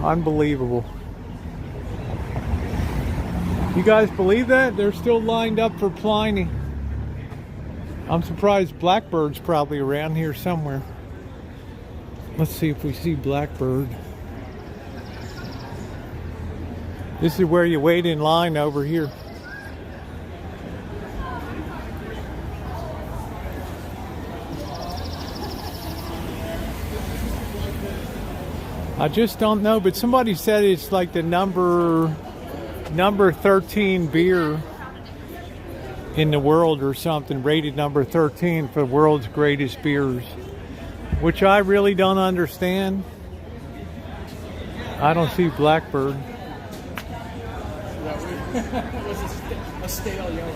Unbelievable. You guys believe that? They're still lined up for Pliny. I'm surprised Blackbird's probably around here somewhere. Let's see if we see Blackbird. This is where you wait in line over here. I just don't know, but somebody said it's like the number 13 beer in the world or something, rated number 13 for the world's greatest beers, which I really don't understand. I don't see Blackbird. A stale yellow.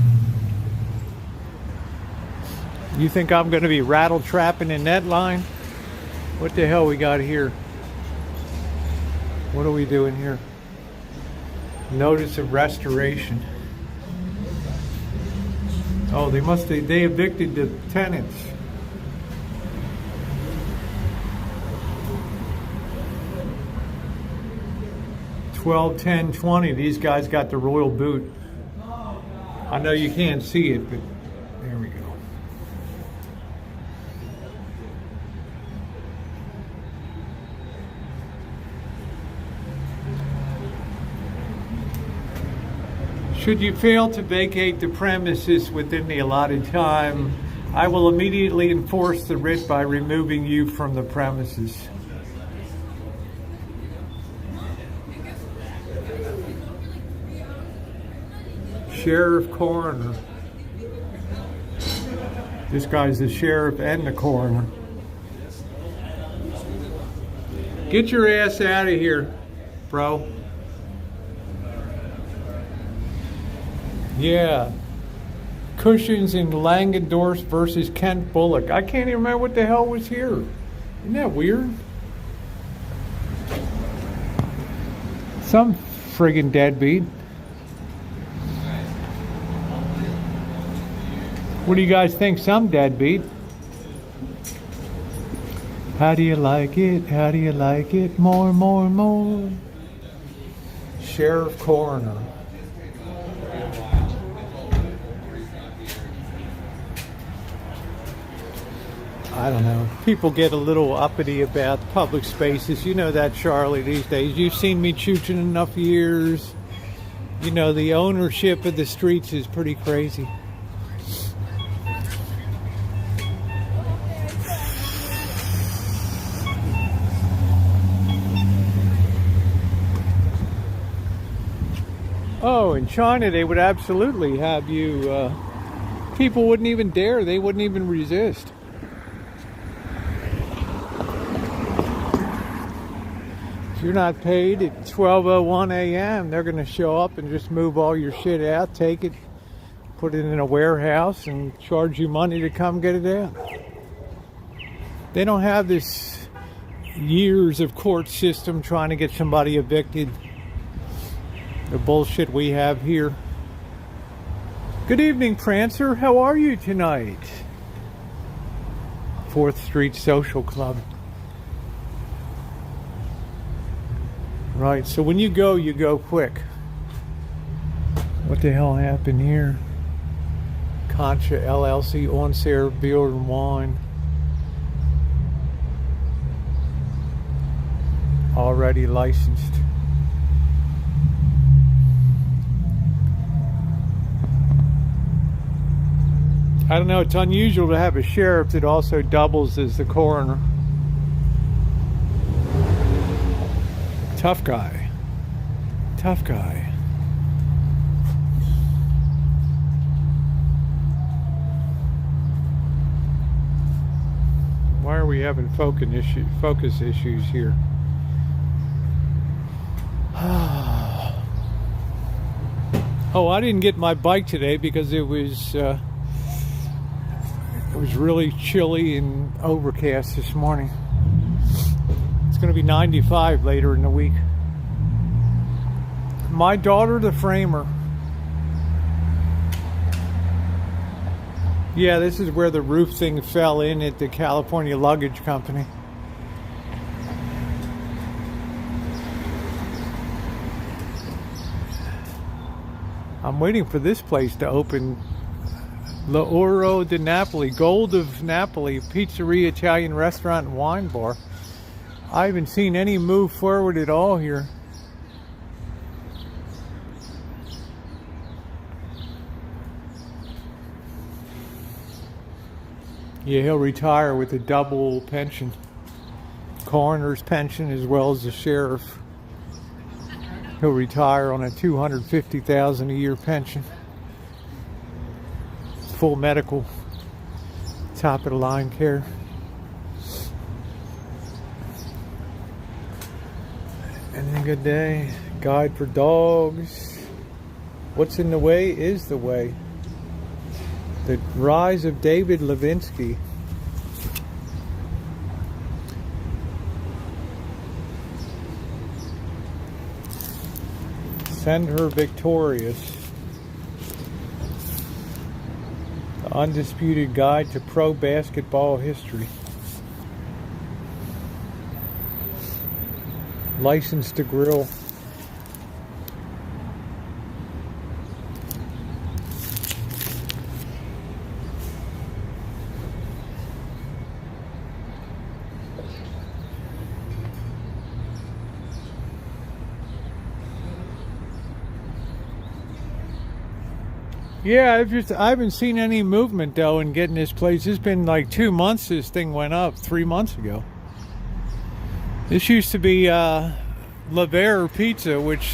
You think I'm going to be rattle trapping in that line? What the hell we got here? What are we doing here? Notice of restoration. Oh, they evicted the tenants. $12.10.20. These guys got the royal boot. I know you can't see it, but there we go. Should you fail to vacate the premises within the allotted time, I will immediately enforce the writ by removing you from the premises. Sheriff Coroner. This guy's the sheriff and the coroner. Get your ass out of here, bro. Yeah. Cushings and Langendorf versus Kent Bullock. I can't even remember what the hell was here. Isn't that weird? Some friggin' deadbeat. What do you guys think? Some deadbeat. How do you like it? How do you like it? More, more, more. Sheriff Coroner. I don't know. People get a little uppity about public spaces. You know that, Charlie, these days. You've seen me chooching enough years. You know, the ownership of the streets is pretty crazy. Oh, in China, they would absolutely have you... people wouldn't even dare. They wouldn't even resist. If you're not paid at 12:01 a.m., they're going to show up and just move all your shit out, take it, put it in a warehouse, and charge you money to come get it out. They don't have this years of court system trying to get somebody evicted. The bullshit we have here. Good evening, Prancer. How are you tonight? 4th Street Social Club. Right, so when you go quick. What the hell happened here? Concha LLC, on sale beer and wine. Already licensed. I don't know, it's unusual to have a sheriff that also doubles as the coroner. Tough guy. Tough guy. Why are we having focus issues here? Oh, I didn't get my bike today because it was really chilly and overcast this morning. It's going to be 95 later in the week. My daughter, the framer. Yeah, this is where the roof thing fell in at the California Luggage Company. I'm waiting for this place to open. L'Oro di Napoli, Gold of Napoli, pizzeria, Italian restaurant, and wine bar. I haven't seen any move forward at all here. Yeah, he'll retire with a double pension. Coroner's pension as well as the sheriff. He'll retire on a $250,000 a year pension. Full medical, top of the line care. And a good day. Guide for dogs. What's in the way is the way. The rise of David Levinsky. Send her victorious. The undisputed guide to pro basketball history. License to grill. Yeah, I haven't seen any movement though in getting this place. It's been like 2 months this thing went up, 3 months ago. This used to be Lavere Pizza, which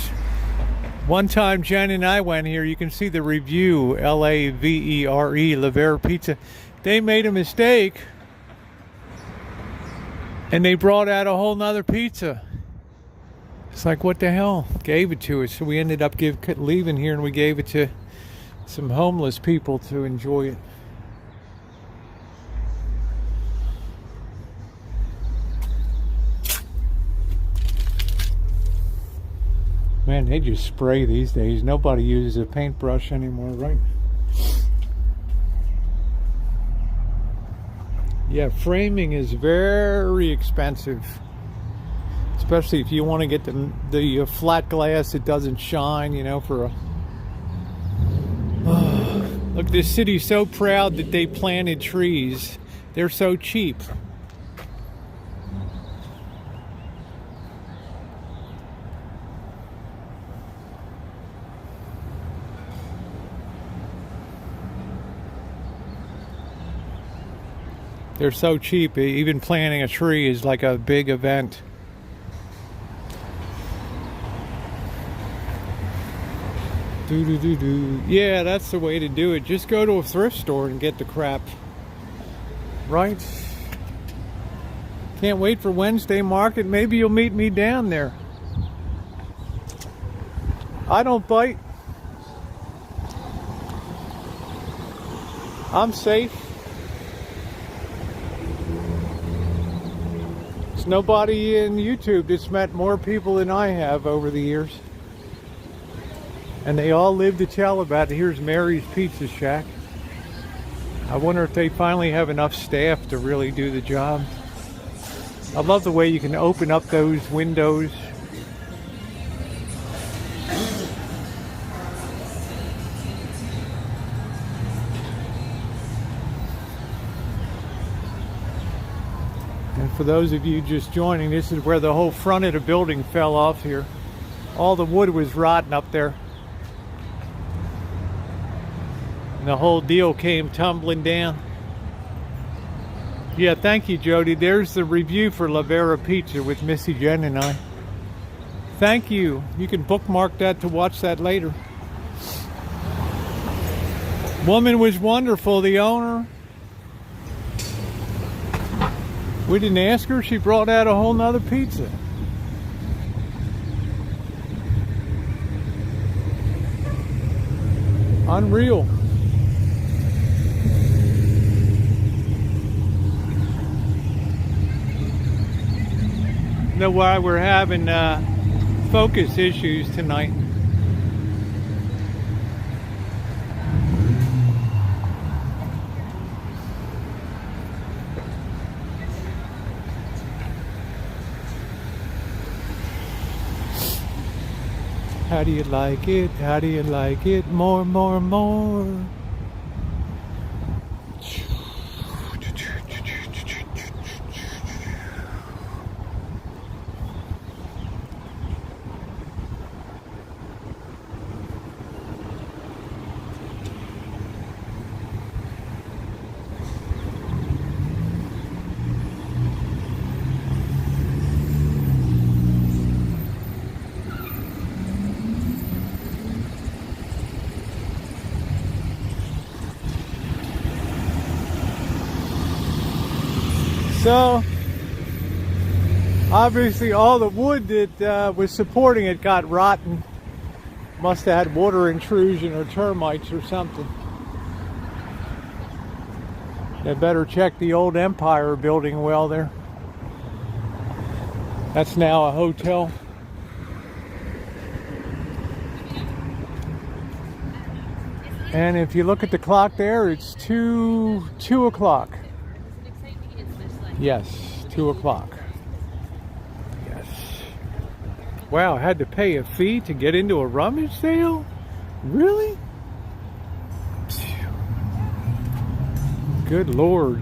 one time Jen and I went here. You can see the review, Lavere, Lavere Pizza. They made a mistake and they brought out a whole nother pizza. It's like, what the hell? Gave it to us. So we ended up leaving here and we gave it to some homeless people to enjoy it. Man, they just spray these days. Nobody uses a paintbrush anymore, right? Yeah, framing is very expensive. Especially if you want to get the flat glass that doesn't shine, you know, for a... Look, this city's so proud that they planted trees. They're so cheap. They're so cheap. Even planting a tree is like a big event. Yeah, that's the way to do it. Just go to a thrift store and get the crap. Right? Can't wait for Wednesday market. Maybe you'll meet me down there. I don't bite. I'm safe. There's nobody in YouTube that's met more people than I have over the years. And they all live to tell about it. Here's Mary's Pizza Shack. I wonder if they finally have enough staff to really do the job. I love the way you can open up those windows. And for those of you just joining, this is where the whole front of the building fell off here. All the wood was rotten up there. The whole deal came tumbling down. Yeah, thank you, Jody. There's the review for Lavere Pizza with Missy, Jen, and I. Thank you. You can bookmark that to watch that later. Woman was wonderful, the owner. We didn't ask her. She brought out a whole nother pizza. Unreal. Know why we're having focus issues tonight. How do you like it? How do you like it? More, more, more. So, obviously all the wood that was supporting it got rotten. Must have had water intrusion or termites or something. They better check the old Empire building well there. That's now a hotel. And if you look at the clock there, it's 2 o'clock. Yes, 2 o'clock. Yes. Wow, I had to pay a fee to get into a rummage sale? Really? Good Lord.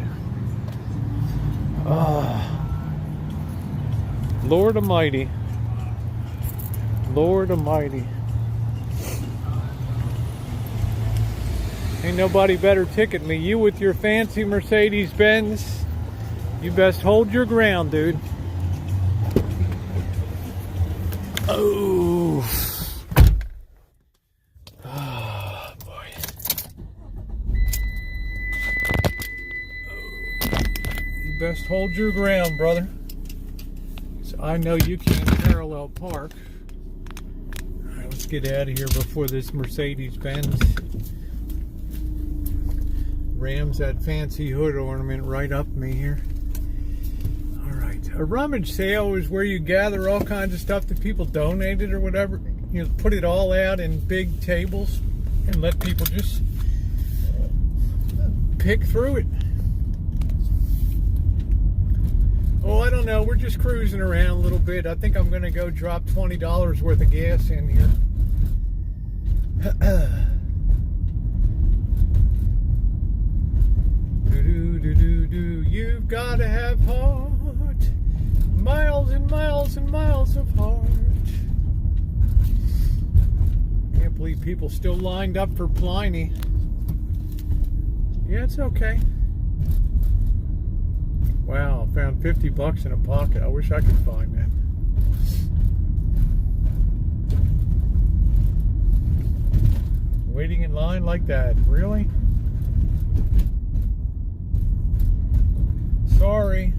Lord Almighty. Lord Almighty. Ain't nobody better ticket me. You with your fancy Mercedes Benz. You best hold your ground, dude. Oh. Oh, boy. You best hold your ground, brother. So I know you can't parallel park. Alright, let's get out of here before this Mercedes Benz rams that fancy hood ornament right up me here. Alright, a rummage sale is where you gather all kinds of stuff that people donated or whatever. You put it all out in big tables and let people just pick through it. Oh, I don't know. We're just cruising around a little bit. I think I'm going to go drop $20 worth of gas in here. You've got to have heart. Miles and miles and miles of heart. Can't believe people still lined up for Pliny. Yeah, it's okay. Wow, found 50 bucks in a pocket. I wish I could find that. Waiting in line like that, really? Sorry.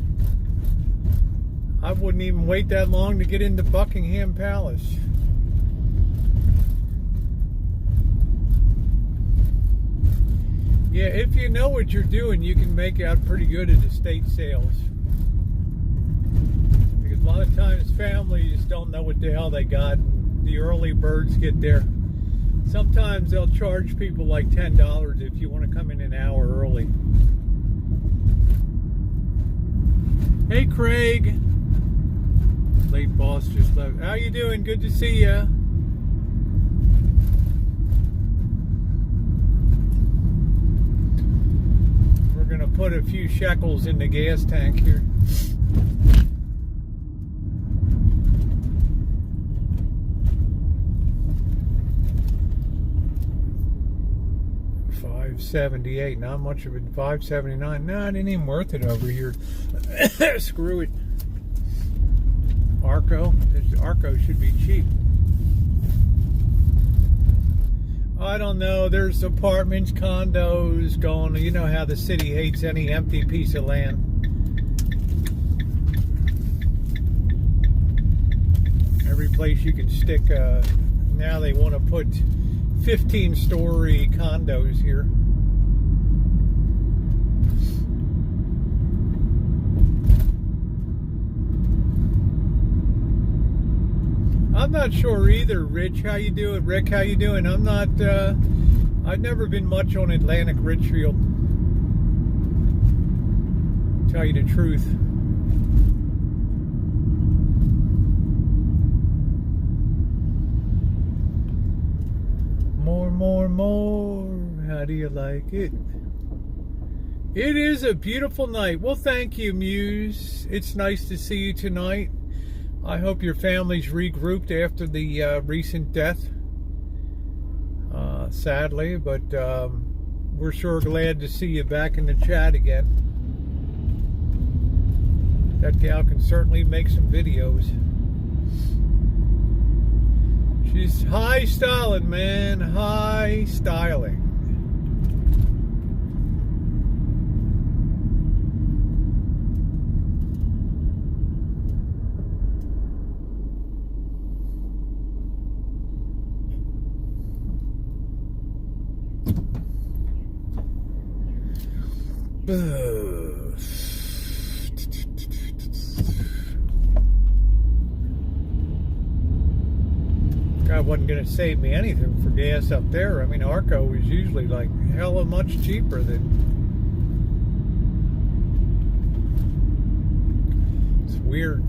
I wouldn't even wait that long to get into Buckingham Palace. Yeah, if you know what you're doing, you can make out pretty good at estate sales. Because a lot of times families don't know what the hell they got. The early birds get there. Sometimes they'll charge people like $10 if you want to come in an hour early. Hey, Craig. Late boss just left. How you doing? Good to see ya. We're gonna put a few shekels in the gas tank here. $5.78. Not much of it. $5.79. No, it ain't even worth it over here. Screw it. Arco. This Arco should be cheap. I don't know. There's apartments, condos going. You know how the city hates any empty piece of land. Every place you can stick. Now they want to put 15-story condos here. I'm not sure either, Rich. How you doing? Rick, how you doing? I'm not, I've never been much on Atlantic Richfield. Tell you the truth. More. How do you like it? It is a beautiful night. Well, thank you, Muse. It's nice to see you tonight. I hope your family's regrouped after the recent death, sadly, but we're sure glad to see you back in the chat again. That gal can certainly make some videos. She's high styling, man, high styling. God wasn't going to save me anything for gas up there. I mean, Arco was usually like hella much cheaper than. It's weird.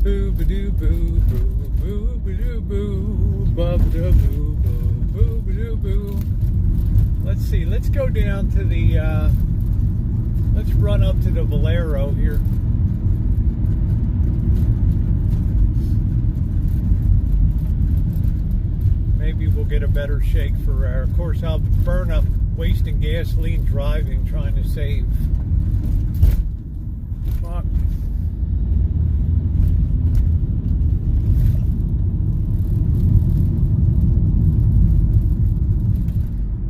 Boo ba doo boo boo boo ba doo boo ba da boo boo boo ba doo boo. Let's see. Let's go down to the. Let's run up to the Valero here. Maybe we'll get a better shake for our. Of course, I'll burn up wasting gasoline driving, trying to save. Fuck.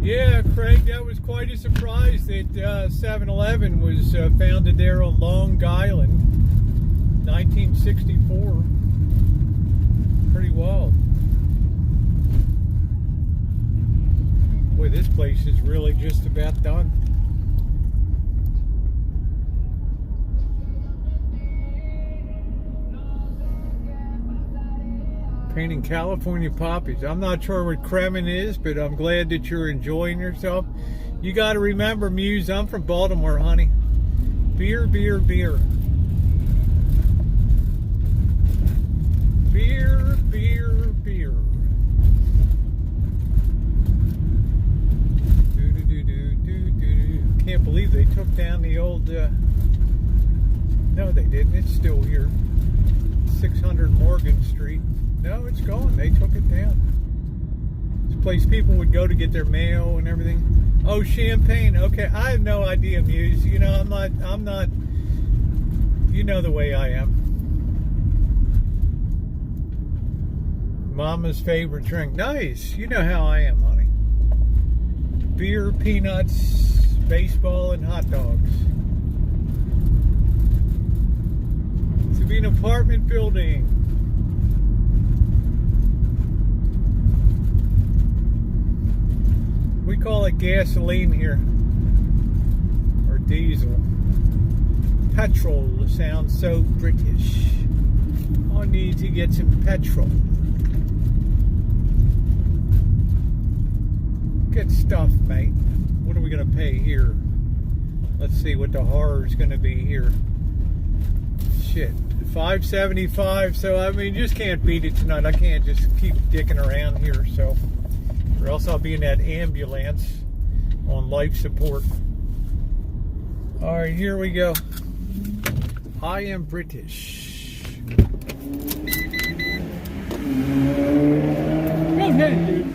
Yeah, Craig, that was quite a surprise that 7-Eleven was founded there on Long Island, 1964. Pretty wild. Boy, this place is really just about done. Painting California poppies. I'm not sure what Kremen is, but I'm glad that you're enjoying yourself. You got to remember, Muse, I'm from Baltimore, honey. Beer, beer, beer. Beer, beer, beer. Can't believe they took down the old... No, they didn't. It's still here. 600 Morgan Street. No, it's gone. They took it down. It's a place people would go to get their mail and everything. Oh, Champagne. Okay, I have no idea, Muse. You know, I'm not, you know the way I am. Mama's favorite drink. Nice. You know how I am, honey. Beer, peanuts, baseball, and hot dogs. To be an apartment building. We call it gasoline here, or diesel. Petrol sounds so British. I need to get some petrol. Good stuff, mate. What are we going to pay here? Let's see what the horror is going to be here. Shit, $5.75. So I mean, just can't beat it tonight. I can't just keep dicking around here. So. Or else I'll be in that ambulance on life support. All right, here we go. I am British. Go ahead, dude.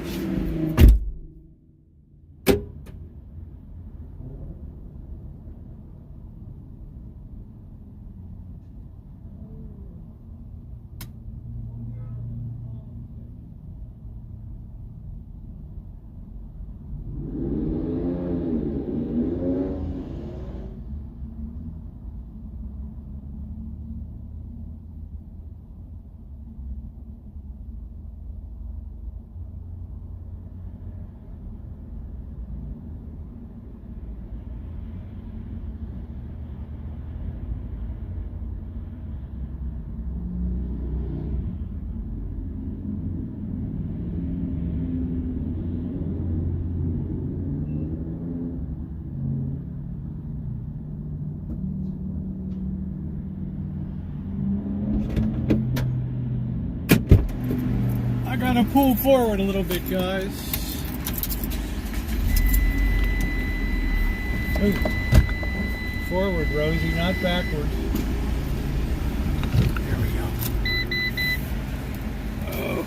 Gotta pull forward a little bit, guys. Ooh. Forward, Rosie, not backwards. There we go. Oh.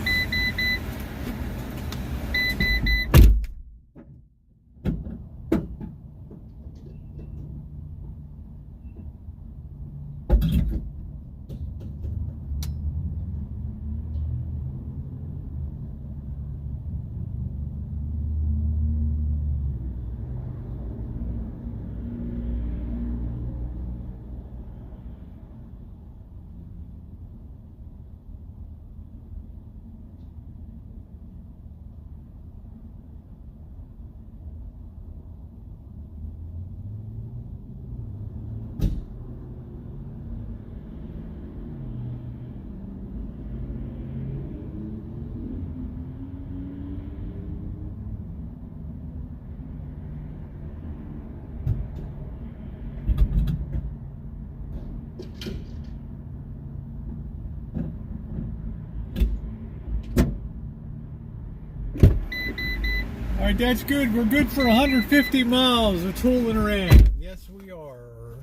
Alright, that's good. We're good for 150 miles of tooling around. Yes, we are.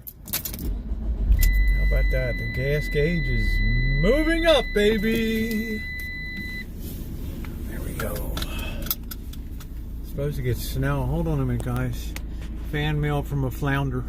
How about that? The gas gauge is moving up, baby. There we go. Supposed to get snow. Hold on a minute, guys. Fan mail from a flounder.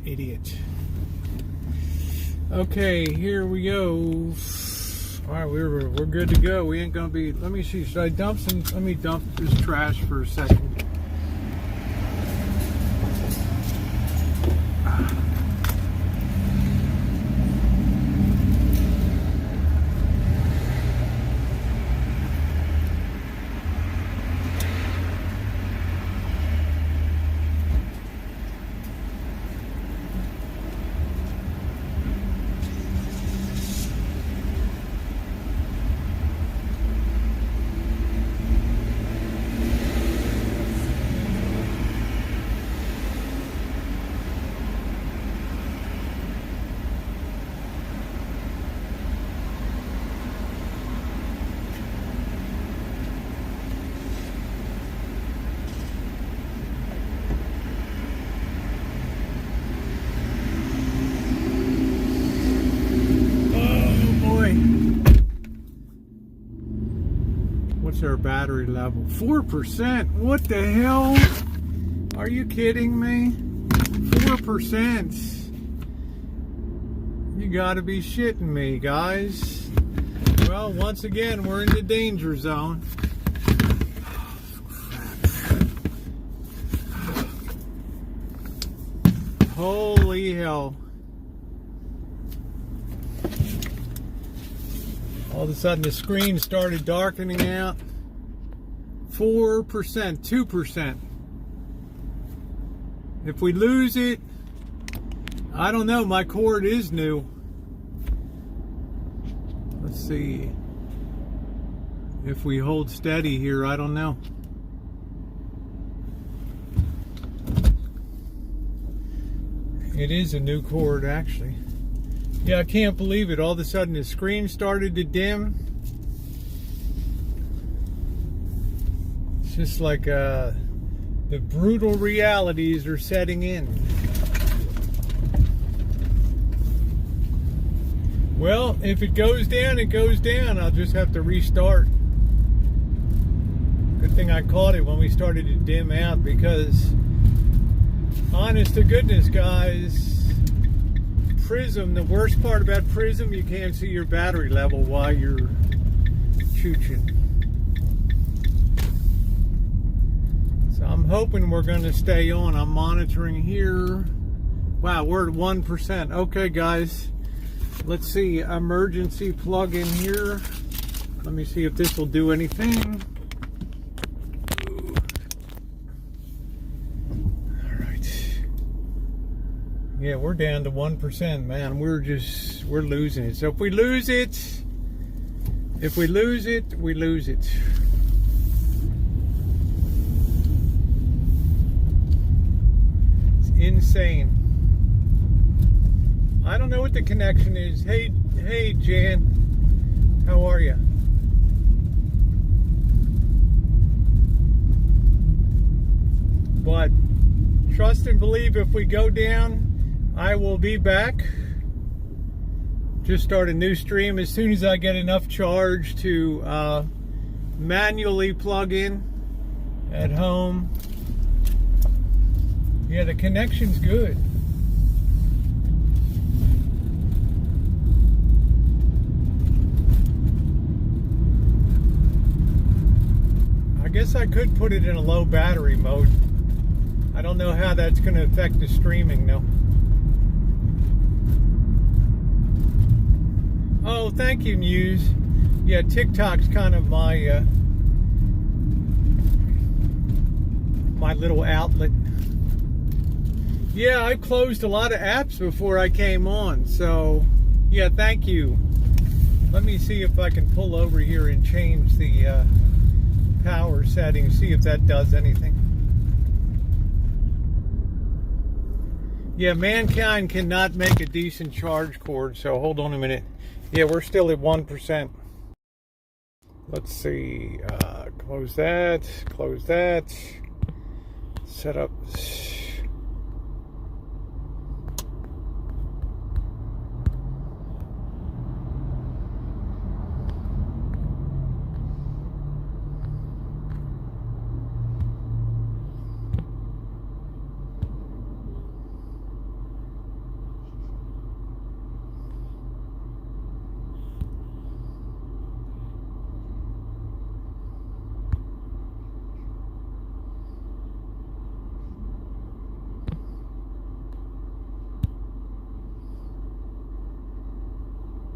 Idiot. Okay, here we go. All right, we're good to go. We ain't gonna be. Let me see. Should I dump some? Let me dump this trash for a second. What's our battery level? 4%. What the hell? Are you kidding me? 4%. You gotta be shitting me, guys. Well, once again, we're in the danger zone. Holy hell. All of a sudden the screen started darkening out. 4%, 2%. If we lose it, I don't know, my cord is new. Let's see. If we hold steady here, I don't know. It is a new cord, actually. Yeah, I can't believe it. All of a sudden the screen started to dim. It's just like the brutal realities are setting in. Well, if it goes down, it goes down. I'll just have to restart. Good thing I caught it when we started to dim out, because honest to goodness, guys, Prism, the worst part about Prism, you can't see your battery level while you're chooching. So I'm hoping we're going to stay on. I'm monitoring here. Wow, we're at 1%. Okay, guys. Let's see. Emergency plug in here. Let me see if this will do anything. Yeah, we're down to 1%, man. We're losing it. So if we lose it, we lose it. Insane. I don't know what the connection is. Hey, Jan. How are you? But trust and believe, if we go down, I will be back. Just start a new stream as soon as I get enough charge to manually plug in at home. Yeah, the connection's good. I guess I could put it in a low battery mode. I don't know how that's going to affect the streaming though. Oh, thank you, News. Yeah, TikTok's kind of my my little outlet. Yeah, I closed a lot of apps before I came on, so yeah, thank you. Let me see if I can pull over here and change the power settings, see if that does anything. Yeah, mankind cannot make a decent charge cord, so hold on a minute. Yeah, we're still at 1%. Let's see, close that, set up.